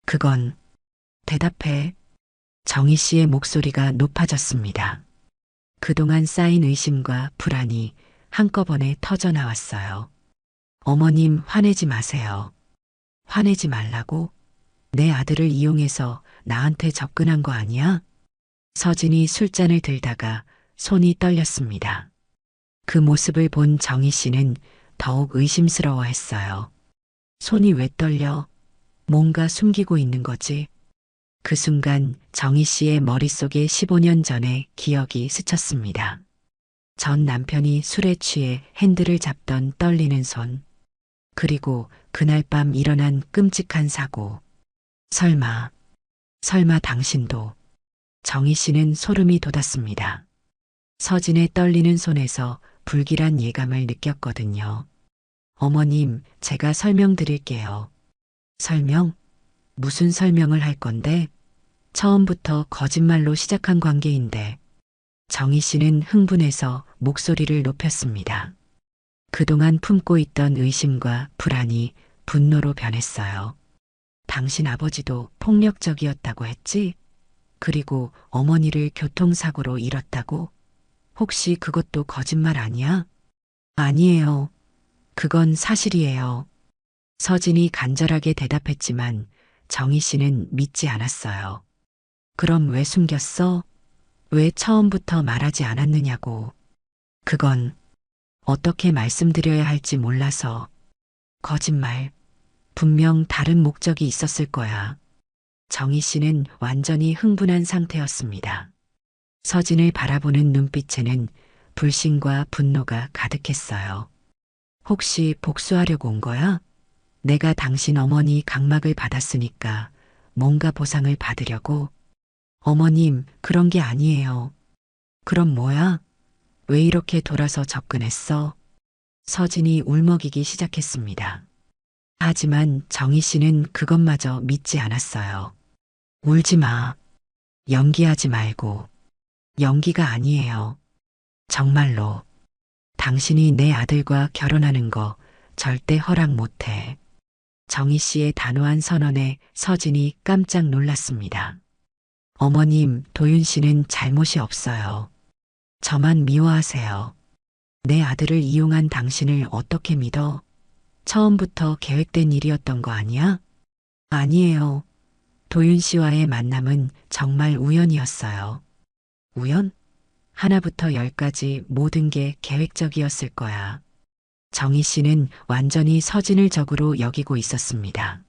그건 대답해. 정희 씨의 목소리가 높아졌습니다. 그동안 쌓인 의심과 불안이 한꺼번에 터져 나왔어요. 어머님 화내지 마세요. 화내지 말라고? 내 아들을 이용해서 나한테 접근한 거 아니야? 서진이 술잔을 들다가 손이 떨렸습니다. 그 모습을 본 정희 씨는 더욱 의심스러워 했어요. 손이 왜 떨려? 뭔가 숨기고 있는 거지? 그 순간 정희 씨의 머릿속에 15년 전의 기억이 스쳤습니다. 전 남편이 술에 취해 핸들을 잡던 떨리는 손. 그리고 그날 밤 일어난 끔찍한 사고. 설마 당신도. 정희 씨는 소름이 돋았습니다. 서진의 떨리는 손에서 불길한 예감을 느꼈거든요. 어머님, 제가 설명드릴게요. 설명? 무슨 설명을 할 건데? 처음부터 거짓말로 시작한 관계인데. 정희 씨는 흥분해서 목소리를 높였습니다. 그동안 품고 있던 의심과 불안이 분노로 변했어요. 당신 아버지도 폭력적이었다고 했지? 그리고 어머니를 교통사고로 잃었다고? 혹시 그것도 거짓말 아니야? 아니에요. 그건 사실이에요. 서진이 간절하게 대답했지만 정희 씨는 믿지 않았어요. 그럼 왜 숨겼어? 왜 처음부터 말하지 않았느냐고. 그건 어떻게 말씀드려야 할지 몰라서. 거짓말. 분명 다른 목적이 있었을 거야. 정희 씨는 완전히 흥분한 상태였습니다. 서진을 바라보는 눈빛에는 불신과 분노가 가득했어요. 혹시 복수하려고 온 거야? 내가 당신 어머니 각막을 받았으니까 뭔가 보상을 받으려고? 어머님, 그런 게 아니에요. 그럼 뭐야? 왜 이렇게 돌아서 접근했어? 서진이 울먹이기 시작했습니다. 하지만 정희 씨는 그것마저 믿지 않았어요. 울지 마. 연기하지 말고. 연기가 아니에요. 정말로. 당신이 내 아들과 결혼하는 거 절대 허락 못해. 정희 씨의 단호한 선언에 서진이 깜짝 놀랐습니다. 어머님, 도윤 씨는 잘못이 없어요. 저만 미워하세요. 내 아들을 이용한 당신을 어떻게 믿어? 처음부터 계획된 일이었던 거 아니야? 아니에요. 도윤 씨와의 만남은 정말 우연이었어요. 우연? 하나부터 열까지 모든 게 계획적이었을 거야. 정희 씨는 완전히 서진을 적으로 여기고 있었습니다.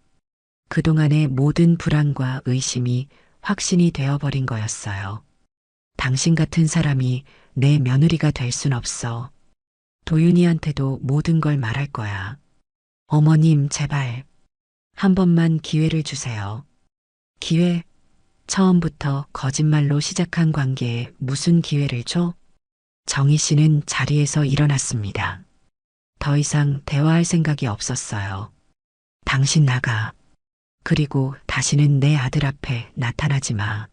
그동안의 모든 불안과 의심이 확신이 되어버린 거였어요. 당신 같은 사람이 내 며느리가 될 순 없어. 도윤이한테도 모든 걸 말할 거야. 어머님, 제발. 한 번만 기회를 주세요. 기회? 처음부터 거짓말로 시작한 관계에 무슨 기회를 줘? 정희 씨는 자리에서 일어났습니다. 더 이상 대화할 생각이 없었어요. 당신 나가. 그리고 다시는 내 아들 앞에 나타나지 마.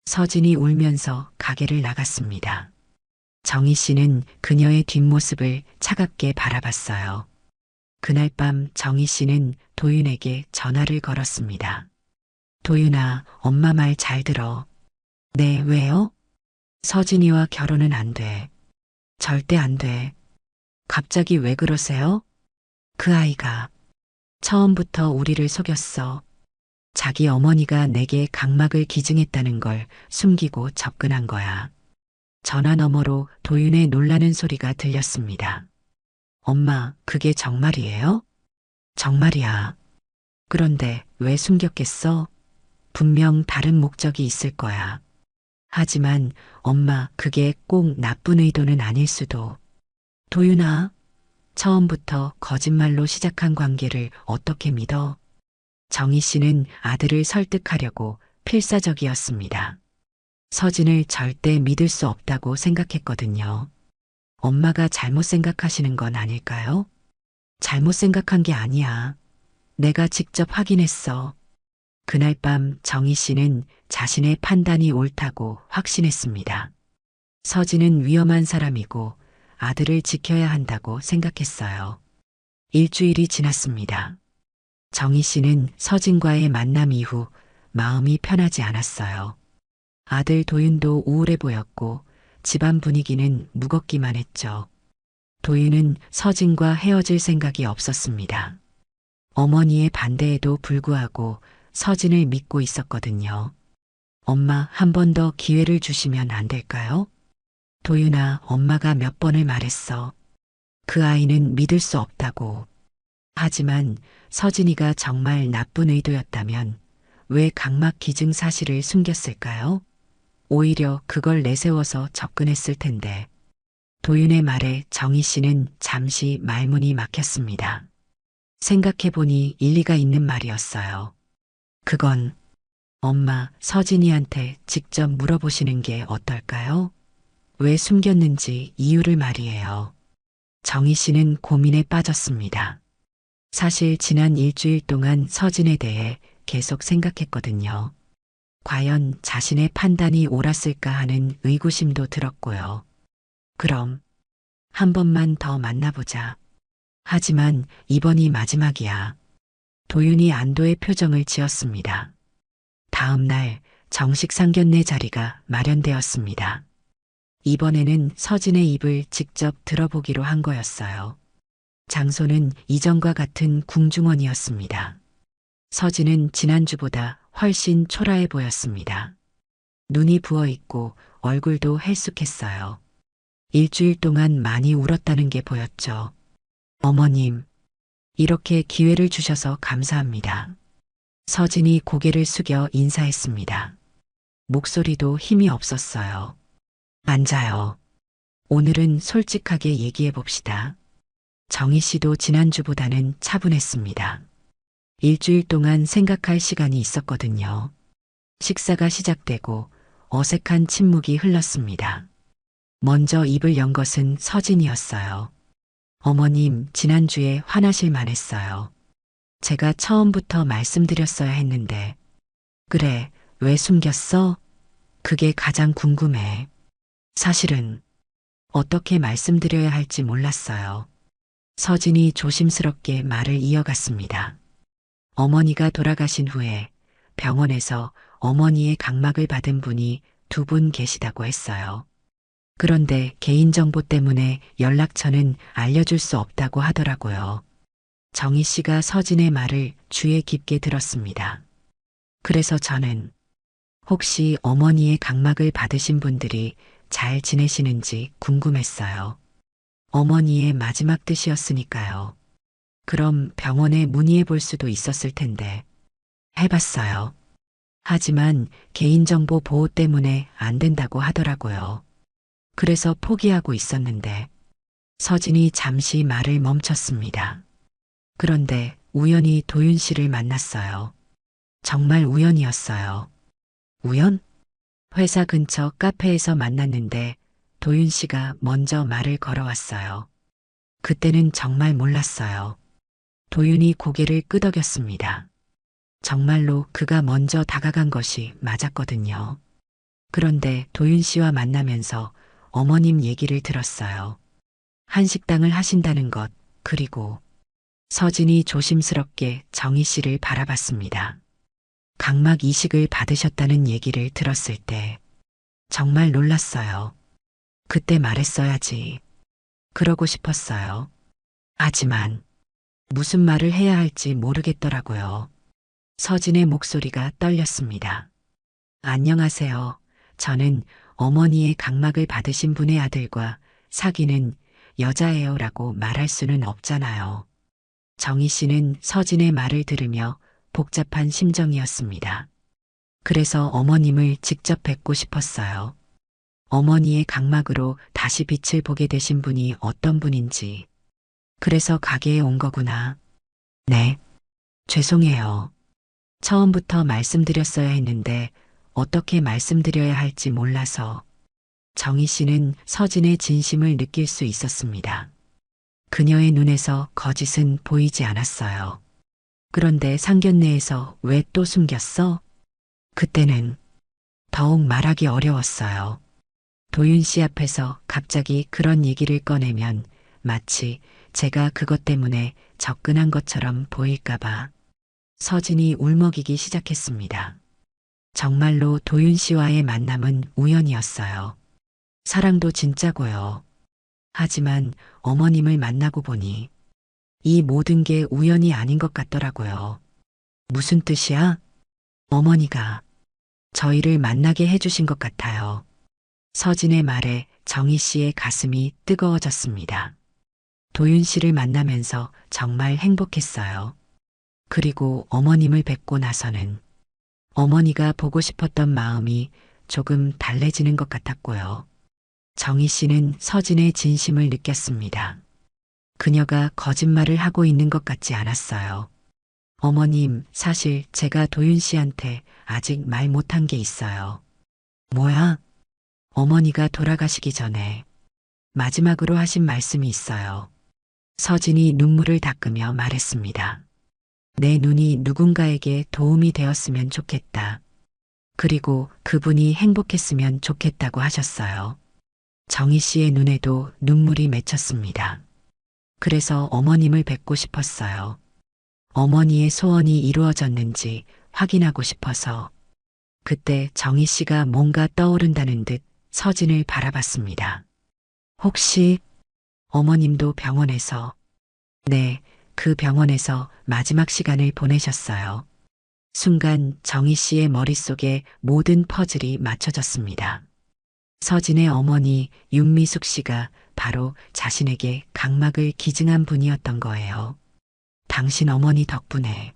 서진이 울면서 가게를 나갔습니다. 정희 씨는 그녀의 뒷모습을 차갑게 바라봤어요. 그날 밤 정희 씨는 도윤에게 전화를 걸었습니다. 도윤아, 엄마 말 잘 들어. 네, 왜요? 서진이와 결혼은 안 돼. 절대 안 돼. 갑자기 왜 그러세요? 그 아이가 처음부터 우리를 속였어. 자기 어머니가 내게 각막을 기증했다는 걸 숨기고 접근한 거야. 전화 너머로 도윤의 놀라는 소리가 들렸습니다. 엄마, 그게 정말이에요? 정말이야. 그런데 왜 숨겼겠어? 분명 다른 목적이 있을 거야. 하지만 엄마, 그게 꼭 나쁜 의도는 아닐 수도. 도윤아, 처음부터 거짓말로 시작한 관계를 어떻게 믿어? 정희 씨는 아들을 설득하려고 필사적이었습니다. 서진을 절대 믿을 수 없다고 생각했거든요. 엄마가 잘못 생각하시는 건 아닐까요? 잘못 생각한 게 아니야. 내가 직접 확인했어. 그날 밤 정희 씨는 자신의 판단이 옳다고 확신했습니다. 서진은 위험한 사람이고 아들을 지켜야 한다고 생각했어요. 일주일이 지났습니다. 정희 씨는 서진과의 만남 이후 마음이 편하지 않았어요. 아들 도윤도 우울해 보였고 집안 분위기는 무겁기만 했죠. 도윤은 서진과 헤어질 생각이 없었습니다. 어머니의 반대에도 불구하고 서진을 믿고 있었거든요. 엄마, 한 번 더 기회를 주시면 안 될까요? 도윤아, 엄마가 몇 번을 말했어. 그 아이는 믿을 수 없다고. 하지만 서진이가 정말 나쁜 의도였다면 왜 각막 기증 사실을 숨겼을까요? 오히려 그걸 내세워서 접근했을 텐데. 도윤의 말에 정희 씨는 잠시 말문이 막혔습니다. 생각해보니 일리가 있는 말이었어요. 그건 엄마 서진이한테 직접 물어보시는 게 어떨까요? 왜 숨겼는지 이유를 말이에요. 정희 씨는 고민에 빠졌습니다. 사실 지난 일주일 동안 서진에 대해 계속 생각했거든요. 과연 자신의 판단이 옳았을까 하는 의구심도 들었고요. 그럼 한 번만 더 만나보자. 하지만 이번이 마지막이야. 도윤이 안도의 표정을 지었습니다. 다음 날 정식 상견례 자리가 마련되었습니다. 이번에는 서진의 입을 직접 들어보기로 한 거였어요. 장소는 이전과 같은 궁중원이었습니다. 서진은 지난주보다 훨씬 초라해 보였습니다. 눈이 부어 있고 얼굴도 헬쑥했어요. 일주일 동안 많이 울었다는 게 보였죠. 어머님, 이렇게 기회를 주셔서 감사합니다. 서진이 고개를 숙여 인사했습니다. 목소리도 힘이 없었어요. 앉아요. 오늘은 솔직하게 얘기해 봅시다. 정희 씨도 지난주보다는 차분했습니다. 일주일 동안 생각할 시간이 있었거든요. 식사가 시작되고 어색한 침묵이 흘렀습니다. 먼저 입을 연 것은 서진이었어요. 어머님, 지난주에 화나실 만했어요. 제가 처음부터 말씀드렸어야 했는데. 그래, 왜 숨겼어? 그게 가장 궁금해. 사실은 어떻게 말씀드려야 할지 몰랐어요. 서진이 조심스럽게 말을 이어갔습니다. 어머니가 돌아가신 후에 병원에서 어머니의 각막을 받은 분이 2분 계시다고 했어요. 그런데 개인정보 때문에 연락처는 알려줄 수 없다고 하더라고요. 정희 씨가 서진의 말을 귀에 깊게 들었습니다. 그래서 저는 혹시 어머니의 각막을 받으신 분들이 잘 지내시는지 궁금했어요. 어머니의 마지막 뜻이었으니까요. 그럼 병원에 문의해 볼 수도 있었을 텐데. 해봤어요. 하지만 개인정보 보호 때문에 안 된다고 하더라고요. 그래서 포기하고 있었는데. 서진이 잠시 말을 멈췄습니다. 그런데 우연히 도윤 씨를 만났어요. 정말 우연이었어요. 우연? 회사 근처 카페에서 만났는데 도윤 씨가 먼저 말을 걸어왔어요. 그때는 정말 몰랐어요. 도윤이 고개를 끄덕였습니다. 정말로 그가 먼저 다가간 것이 맞았거든요. 그런데 도윤 씨와 만나면서 어머님 얘기를 들었어요. 한식당을 하신다는 것, 그리고 서진이 조심스럽게 정희 씨를 바라봤습니다. 각막 이식을 받으셨다는 얘기를 들었을 때 정말 놀랐어요. 그때 말했어야지. 그러고 싶었어요. 하지만 무슨 말을 해야 할지 모르겠더라고요. 서진의 목소리가 떨렸습니다. 안녕하세요. 저는 어머니의 각막을 받으신 분의 아들과 사귀는 여자예요 라고 말할 수는 없잖아요. 정희 씨는 서진의 말을 들으며 복잡한 심정이었습니다. 그래서 어머님을 직접 뵙고 싶었어요. 어머니의 각막으로 다시 빛을 보게 되신 분이 어떤 분인지. 그래서 가게에 온 거구나. 네. 죄송해요. 처음부터 말씀드렸어야 했는데 어떻게 말씀드려야 할지 몰라서. 정희 씨는 서진의 진심을 느낄 수 있었습니다. 그녀의 눈에서 거짓은 보이지 않았어요. 그런데 상견례에서 왜 또 숨겼어? 그때는 더욱 말하기 어려웠어요. 도윤 씨 앞에서 갑자기 그런 얘기를 꺼내면 마치 제가 그것 때문에 접근한 것처럼 보일까봐. 서진이 울먹이기 시작했습니다. 정말로 도윤 씨와의 만남은 우연이었어요. 사랑도 진짜고요. 하지만 어머님을 만나고 보니 이 모든 게 우연이 아닌 것 같더라고요. 무슨 뜻이야? 어머니가 저희를 만나게 해주신 것 같아요. 서진의 말에 정희 씨의 가슴이 뜨거워졌습니다. 도윤 씨를 만나면서 정말 행복했어요. 그리고 어머님을 뵙고 나서는 어머니가 보고 싶었던 마음이 조금 달래지는 것 같았고요. 정희 씨는 서진의 진심을 느꼈습니다. 그녀가 거짓말을 하고 있는 것 같지 않았어요. 어머님, 사실 제가 도윤 씨한테 아직 말 못한 게 있어요. 뭐야? 어머니가 돌아가시기 전에 마지막으로 하신 말씀이 있어요. 서진이 눈물을 닦으며 말했습니다. 내 눈이 누군가에게 도움이 되었으면 좋겠다. 그리고 그분이 행복했으면 좋겠다고 하셨어요. 정희 씨의 눈에도 눈물이 맺혔습니다. 그래서 어머님을 뵙고 싶었어요. 어머니의 소원이 이루어졌는지 확인하고 싶어서. 그때 정희 씨가 뭔가 떠오른다는 듯 서진을 바라봤습니다. 혹시 어머님도 병원에서, 네, 그 병원에서 마지막 시간을 보내셨어요. 순간 정희 씨의 머릿속에 모든 퍼즐이 맞춰졌습니다. 서진의 어머니 윤미숙 씨가 바로 자신에게 각막을 기증한 분이었던 거예요. 당신 어머니 덕분에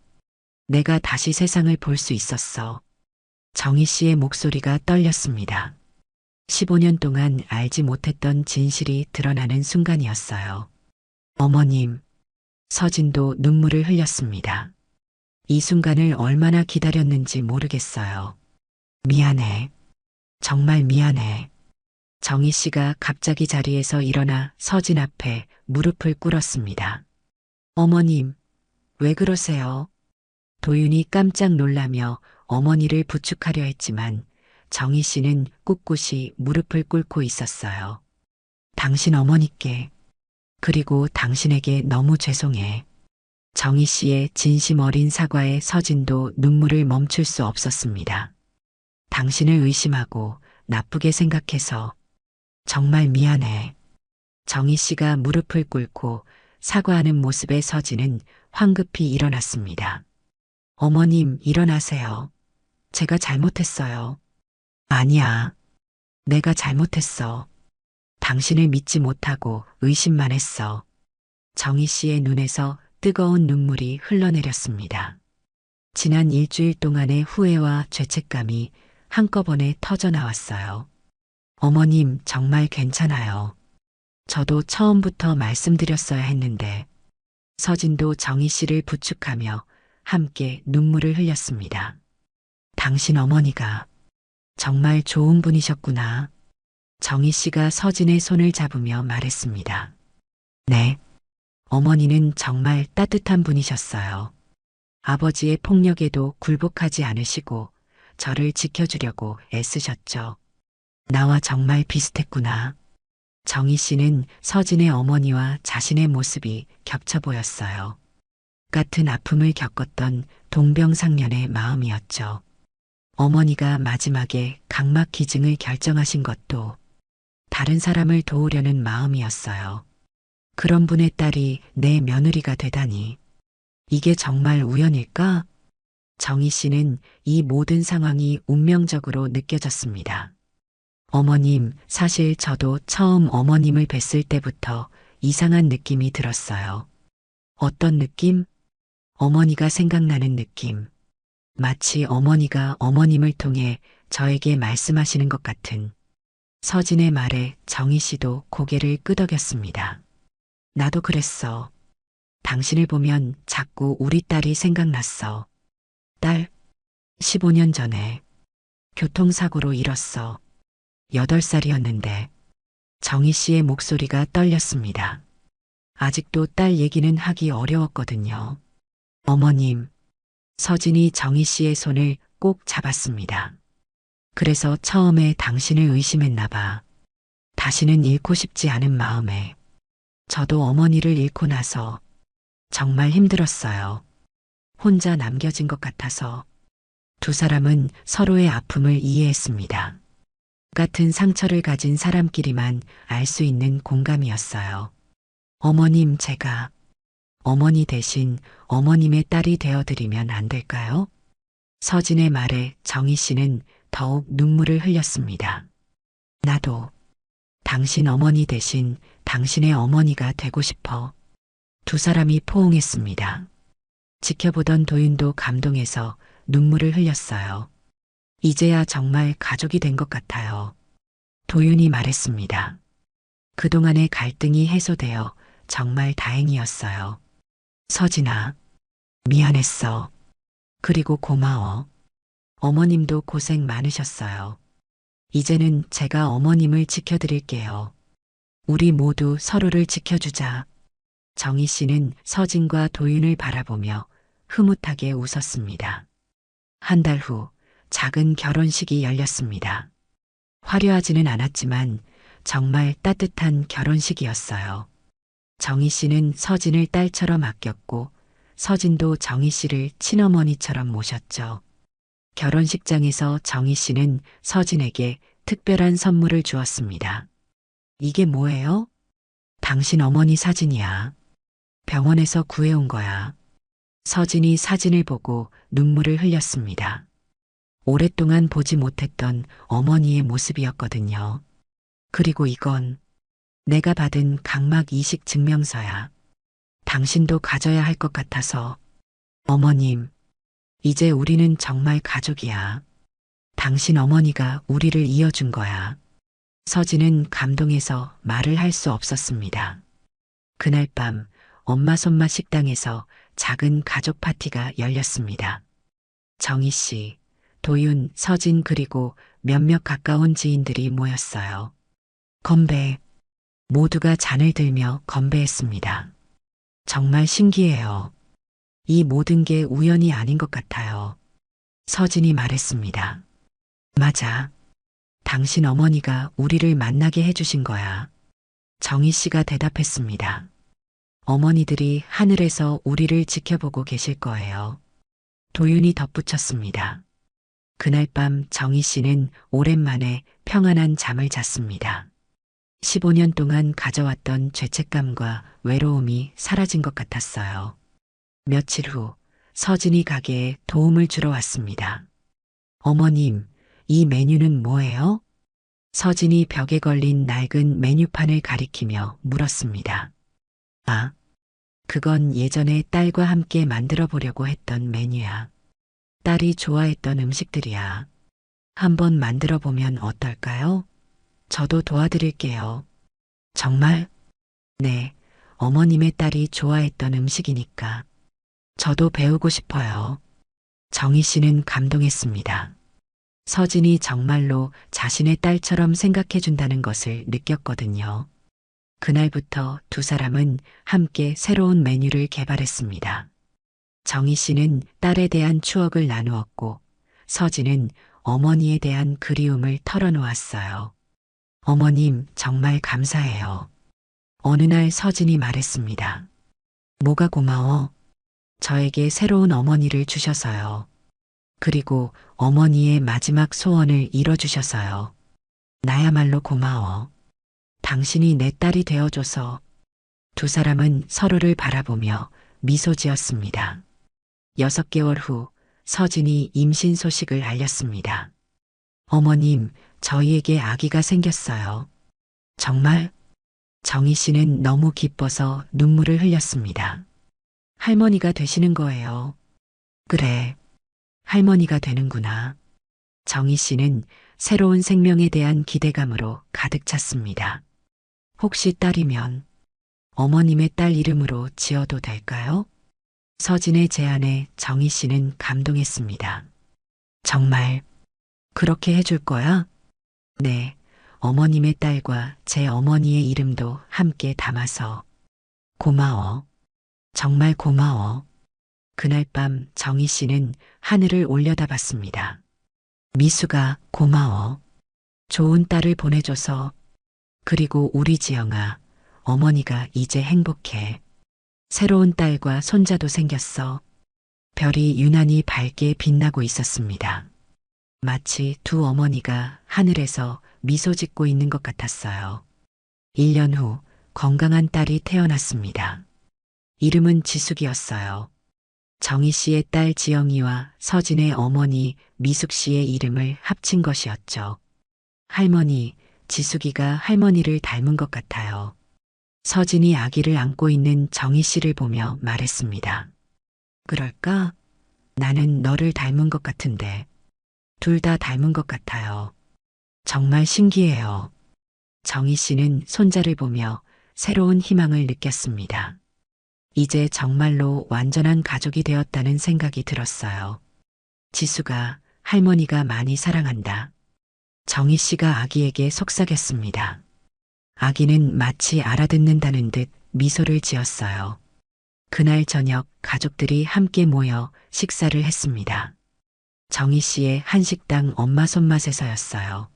내가 다시 세상을 볼 수 있었어. 정희 씨의 목소리가 떨렸습니다. 15년 동안 알지 못했던 진실이 드러나는 순간이었어요. 어머님, 서진도 눈물을 흘렸습니다. 이 순간을 얼마나 기다렸는지 모르겠어요. 미안해. 정말 미안해. 정희 씨가 갑자기 자리에서 일어나 서진 앞에 무릎을 꿇었습니다. 어머님, 왜 그러세요? 도윤이 깜짝 놀라며 어머니를 부축하려 했지만 정희 씨는 꿋꿋이 무릎을 꿇고 있었어요. 당신 어머니께, 그리고 당신에게 너무 죄송해. 정희 씨의 진심 어린 사과에 서진도 눈물을 멈출 수 없었습니다. 당신을 의심하고 나쁘게 생각해서 정말 미안해. 정희 씨가 무릎을 꿇고 사과하는 모습에 서진은 황급히 일어났습니다. 어머님, 일어나세요. 제가 잘못했어요. 아니야. 내가 잘못했어. 당신을 믿지 못하고 의심만 했어. 정희 씨의 눈에서 뜨거운 눈물이 흘러내렸습니다. 지난 일주일 동안의 후회와 죄책감이 한꺼번에 터져 나왔어요. 어머님, 정말 괜찮아요. 저도 처음부터 말씀드렸어야 했는데. 서진도 정희 씨를 부축하며 함께 눈물을 흘렸습니다. 당신 어머니가 정말 좋은 분이셨구나. 정희 씨가 서진의 손을 잡으며 말했습니다. 네. 어머니는 정말 따뜻한 분이셨어요. 아버지의 폭력에도 굴복하지 않으시고 저를 지켜주려고 애쓰셨죠. 나와 정말 비슷했구나. 정희 씨는 서진의 어머니와 자신의 모습이 겹쳐 보였어요. 같은 아픔을 겪었던 동병상련의 마음이었죠. 어머니가 마지막에 각막 기증을 결정하신 것도 다른 사람을 도우려는 마음이었어요. 그런 분의 딸이 내 며느리가 되다니. 이게 정말 우연일까? 정희 씨는 이 모든 상황이 운명적으로 느껴졌습니다. 어머님, 사실 저도 처음 어머님을 뵀을 때부터 이상한 느낌이 들었어요. 어떤 느낌? 어머니가 생각나는 느낌. 마치 어머니가 어머님을 통해 저에게 말씀하시는 것 같은. 서진의 말에 정희 씨도 고개를 끄덕였습니다. 나도 그랬어. 당신을 보면 자꾸 우리 딸이 생각났어. 딸, 15년 전에 교통사고로 잃었어. 8살이었는데 정희 씨의 목소리가 떨렸습니다. 아직도 딸 얘기는 하기 어려웠거든요. 어머님, 서진이 정희 씨의 손을 꼭 잡았습니다. 그래서 처음에 당신을 의심했나 봐. 다시는 잃고 싶지 않은 마음에. 저도 어머니를 잃고 나서 정말 힘들었어요. 혼자 남겨진 것 같아서. 두 사람은 서로의 아픔을 이해했습니다. 같은 상처를 가진 사람끼리만 알 수 있는 공감이었어요. 어머님, 제가 어머니 대신 어머님의 딸이 되어드리면 안 될까요? 서진의 말에 정희 씨는 더욱 눈물을 흘렸습니다. 나도 당신 어머니 대신 당신의 어머니가 되고 싶어. 두 사람이 포옹했습니다. 지켜보던 도윤도 감동해서 눈물을 흘렸어요. 이제야 정말 가족이 된 것 같아요. 도윤이 말했습니다. 그동안의 갈등이 해소되어 정말 다행이었어요. 서진아, 미안했어. 그리고 고마워. 어머님도 고생 많으셨어요. 이제는 제가 어머님을 지켜드릴게요. 우리 모두 서로를 지켜주자. 정희 씨는 서진과 도윤을 바라보며 흐뭇하게 웃었습니다. 한 달 후 작은 결혼식이 열렸습니다. 화려하지는 않았지만 정말 따뜻한 결혼식이었어요. 정희 씨는 서진을 딸처럼 아꼈고 서진도 정희 씨를 친어머니처럼 모셨죠. 결혼식장에서 정희 씨는 서진에게 특별한 선물을 주었습니다. 이게 뭐예요? 당신 어머니 사진이야. 병원에서 구해온 거야. 서진이 사진을 보고 눈물을 흘렸습니다. 오랫동안 보지 못했던 어머니의 모습이었거든요. 그리고 이건 내가 받은 각막 이식 증명서야. 당신도 가져야 할 것 같아서. 어머님, 이제 우리는 정말 가족이야. 당신 어머니가 우리를 이어준 거야. 서진은 감동해서 말을 할 수 없었습니다. 그날 밤 엄마 손맛 식당에서 작은 가족 파티가 열렸습니다. 정희 씨, 도윤, 서진 그리고 몇몇 가까운 지인들이 모였어요. 건배. 모두가 잔을 들며 건배했습니다. 정말 신기해요. 이 모든 게 우연이 아닌 것 같아요. 서진이 말했습니다. 맞아. 당신 어머니가 우리를 만나게 해주신 거야. 정희 씨가 대답했습니다. 어머니들이 하늘에서 우리를 지켜보고 계실 거예요. 도윤이 덧붙였습니다. 그날 밤 정희 씨는 오랜만에 평안한 잠을 잤습니다. 15년 동안 가져왔던 죄책감과 외로움이 사라진 것 같았어요. 며칠 후 서진이 가게에 도움을 주러 왔습니다. 어머님, 이 메뉴는 뭐예요? 서진이 벽에 걸린 낡은 메뉴판을 가리키며 물었습니다. 아, 그건 예전에 딸과 함께 만들어 보려고 했던 메뉴야. 딸이 좋아했던 음식들이야. 한번 만들어 보면 어떨까요? 저도 도와드릴게요. 정말? 네, 어머님의 딸이 좋아했던 음식이니까. 저도 배우고 싶어요. 정희 씨는 감동했습니다. 서진이 정말로 자신의 딸처럼 생각해 준다는 것을 느꼈거든요. 그날부터 두 사람은 함께 새로운 메뉴를 개발했습니다. 정희 씨는 딸에 대한 추억을 나누었고 서진은 어머니에 대한 그리움을 털어놓았어요. 어머님, 정말 감사해요. 어느 날 서진이 말했습니다. 뭐가 고마워? 저에게 새로운 어머니를 주셔서요. 그리고 어머니의 마지막 소원을 이뤄주셔서요. 나야말로 고마워. 당신이 내 딸이 되어줘서. 두 사람은 서로를 바라보며 미소 지었습니다. 6개월 후 서진이 임신 소식을 알렸습니다. 어머님, 저희에게 아기가 생겼어요. 정말? 정희 씨는 너무 기뻐서 눈물을 흘렸습니다. 할머니가 되시는 거예요. 그래, 할머니가 되는구나. 정희 씨는 새로운 생명에 대한 기대감으로 가득 찼습니다. 혹시 딸이면 어머님의 딸 이름으로 지어도 될까요? 서진의 제안에 정희 씨는 감동했습니다. 정말 그렇게 해줄 거야? 네, 어머님의 딸과 제 어머니의 이름도 함께 담아서. 고마워. 정말 고마워. 그날 밤 정희 씨는 하늘을 올려다봤습니다. 미수가 고마워. 좋은 딸을 보내줘서. 그리고 우리 지영아, 어머니가 이제 행복해. 새로운 딸과 손자도 생겼어. 별이 유난히 밝게 빛나고 있었습니다. 마치 두 어머니가 하늘에서 미소 짓고 있는 것 같았어요. 1년 후 건강한 딸이 태어났습니다. 이름은 지숙이었어요. 정희 씨의 딸 지영이와 서진의 어머니 미숙 씨의 이름을 합친 것이었죠. 할머니, 지숙이가 할머니를 닮은 것 같아요. 서진이 아기를 안고 있는 정희 씨를 보며 말했습니다. 그럴까? 나는 너를 닮은 것 같은데. 둘 다 닮은 것 같아요. 정말 신기해요. 정희 씨는 손자를 보며 새로운 희망을 느꼈습니다. 이제 정말로 완전한 가족이 되었다는 생각이 들었어요. 지수가 할머니가 많이 사랑한다. 정희 씨가 아기에게 속삭였습니다. 아기는 마치 알아듣는다는 듯 미소를 지었어요. 그날 저녁 가족들이 함께 모여 식사를 했습니다. 정희 씨의 한식당 엄마 손맛에서였어요.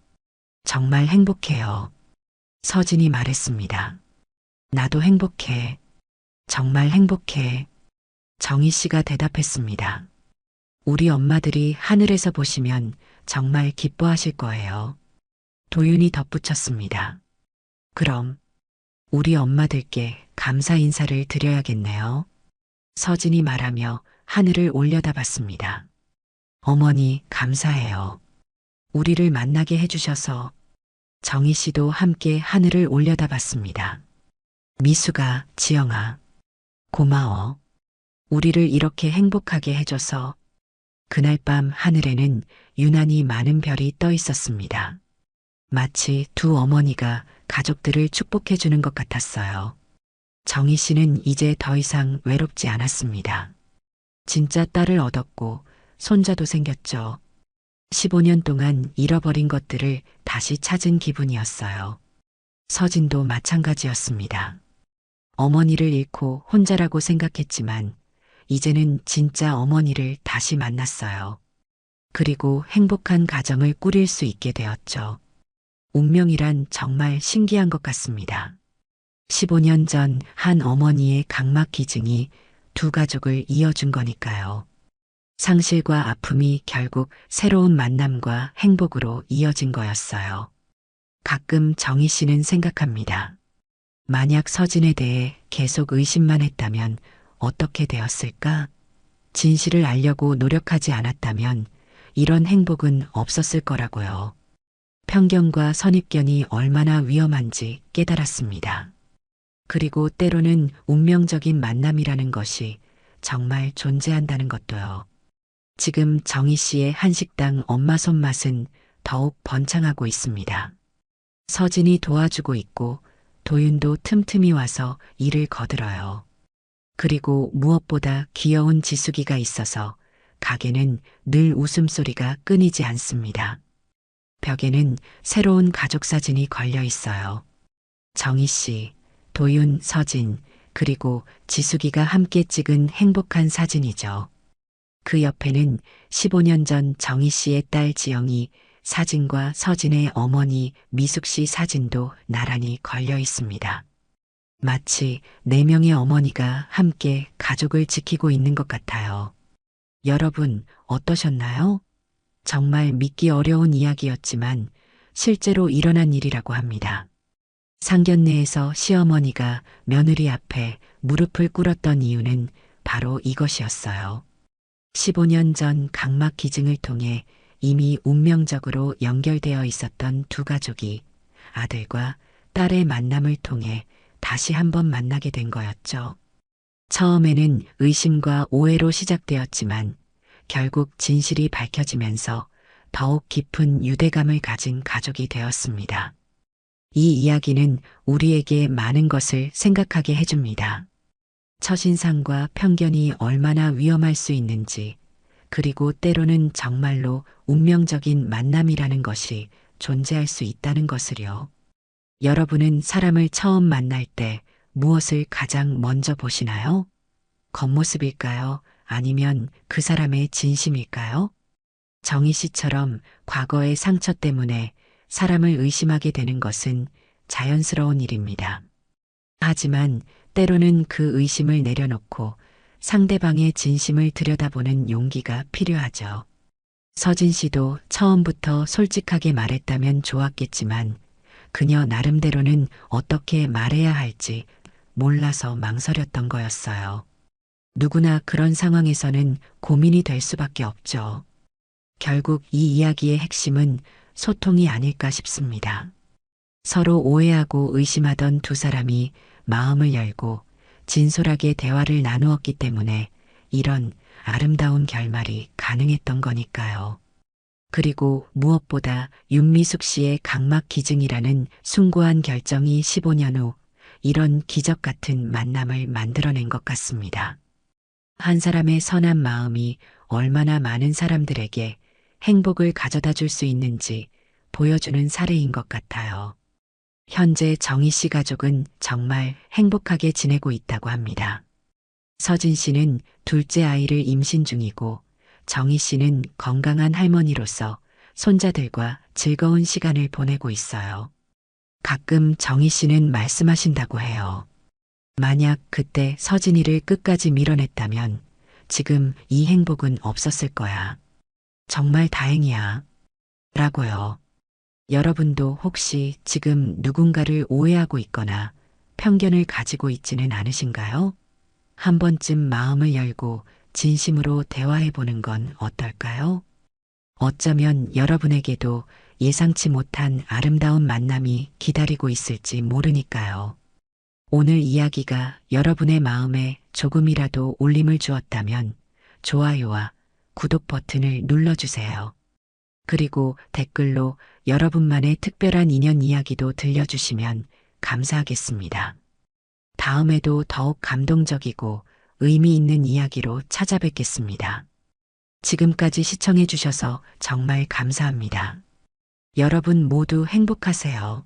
정말 행복해요. 서진이 말했습니다. 나도 행복해. 정말 행복해. 정희 씨가 대답했습니다. 우리 엄마들이 하늘에서 보시면 정말 기뻐하실 거예요. 도윤이 덧붙였습니다. 그럼 우리 엄마들께 감사 인사를 드려야겠네요. 서진이 말하며 하늘을 올려다봤습니다. 어머니, 감사해요. 우리를 만나게 해주셔서. 정희 씨도 함께 하늘을 올려다봤습니다. 미수가, 지영아, 고마워. 우리를 이렇게 행복하게 해줘서. 그날 밤 하늘에는 유난히 많은 별이 떠 있었습니다. 마치 두 어머니가 가족들을 축복해주는 것 같았어요. 정희 씨는 이제 더 이상 외롭지 않았습니다. 진짜 딸을 얻었고 손자도 생겼죠. 15년 동안 잃어버린 것들을 다시 찾은 기분이었어요. 서진도 마찬가지였습니다. 어머니를 잃고 혼자라고 생각했지만 이제는 진짜 어머니를 다시 만났어요. 그리고 행복한 가정을 꾸릴 수 있게 되었죠. 운명이란 정말 신기한 것 같습니다. 15년 전 한 어머니의 각막 기증이 두 가족을 이어준 거니까요. 상실과 아픔이 결국 새로운 만남과 행복으로 이어진 거였어요. 가끔 정희 씨는 생각합니다. 만약 서진에 대해 계속 의심만 했다면 어떻게 되었을까? 진실을 알려고 노력하지 않았다면 이런 행복은 없었을 거라고요. 편견과 선입견이 얼마나 위험한지 깨달았습니다. 그리고 때로는 운명적인 만남이라는 것이 정말 존재한다는 것도요. 지금 정희 씨의 한식당 엄마 손맛은 더욱 번창하고 있습니다. 서진이 도와주고 있고 도윤도 틈틈이 와서 일을 거들어요. 그리고 무엇보다 귀여운 지숙이가 있어서 가게는 늘 웃음소리가 끊이지 않습니다. 벽에는 새로운 가족 사진이 걸려 있어요. 정희 씨, 도윤, 서진, 그리고 지숙이가 함께 찍은 행복한 사진이죠. 그 옆에는 15년 전 정희 씨의 딸 지영이 사진과 서진의 어머니 미숙 씨 사진도 나란히 걸려 있습니다. 마치 4명의 어머니가 함께 가족을 지키고 있는 것 같아요. 여러분, 어떠셨나요? 정말 믿기 어려운 이야기였지만 실제로 일어난 일이라고 합니다. 상견례에서 시어머니가 며느리 앞에 무릎을 꿇었던 이유는 바로 이것이었어요. 15년 전 각막 기증을 통해 이미 운명적으로 연결되어 있었던 두 가족이 아들과 딸의 만남을 통해 다시 한번 만나게 된 거였죠. 처음에는 의심과 오해로 시작되었지만 결국 진실이 밝혀지면서 더욱 깊은 유대감을 가진 가족이 되었습니다. 이 이야기는 우리에게 많은 것을 생각하게 해줍니다. 첫인상과 편견이 얼마나 위험할 수 있는지, 그리고 때로는 정말로 운명적인 만남이라는 것이 존재할 수 있다는 것을요. 여러분은 사람을 처음 만날 때 무엇을 가장 먼저 보시나요? 겉모습일까요? 아니면 그 사람의 진심일까요? 정희 씨처럼 과거의 상처 때문에 사람을 의심하게 되는 것은 자연스러운 일입니다. 하지만 때로는 그 의심을 내려놓고 상대방의 진심을 들여다보는 용기가 필요하죠. 서진 씨도 처음부터 솔직하게 말했다면 좋았겠지만 그녀 나름대로는 어떻게 말해야 할지 몰라서 망설였던 거였어요. 누구나 그런 상황에서는 고민이 될 수밖에 없죠. 결국 이 이야기의 핵심은 소통이 아닐까 싶습니다. 서로 오해하고 의심하던 두 사람이 마음을 열고 진솔하게 대화를 나누었기 때문에 이런 아름다운 결말이 가능했던 거니까요. 그리고 무엇보다 윤미숙 씨의 각막 기증이라는 숭고한 결정이 15년 후 이런 기적 같은 만남을 만들어낸 것 같습니다. 한 사람의 선한 마음이 얼마나 많은 사람들에게 행복을 가져다 줄 수 있는지 보여주는 사례인 것 같아요. 현재 정희 씨 가족은 정말 행복하게 지내고 있다고 합니다. 서진 씨는 둘째 아이를 임신 중이고 정희 씨는 건강한 할머니로서 손자들과 즐거운 시간을 보내고 있어요. 가끔 정희 씨는 말씀하신다고 해요. 만약 그때 서진이를 끝까지 밀어냈다면 지금 이 행복은 없었을 거야. 정말 다행이야. 라고요. 여러분도 혹시 지금 누군가를 오해하고 있거나 편견을 가지고 있지는 않으신가요? 한 번쯤 마음을 열고 진심으로 대화해 보는 건 어떨까요? 어쩌면 여러분에게도 예상치 못한 아름다운 만남이 기다리고 있을지 모르니까요. 오늘 이야기가 여러분의 마음에 조금이라도 울림을 주었다면 좋아요와 구독 버튼을 눌러주세요. 그리고 댓글로 여러분만의 특별한 인연 이야기도 들려주시면 감사하겠습니다. 다음에도 더욱 감동적이고 의미 있는 이야기로 찾아뵙겠습니다. 지금까지 시청해 주셔서 정말 감사합니다. 여러분 모두 행복하세요.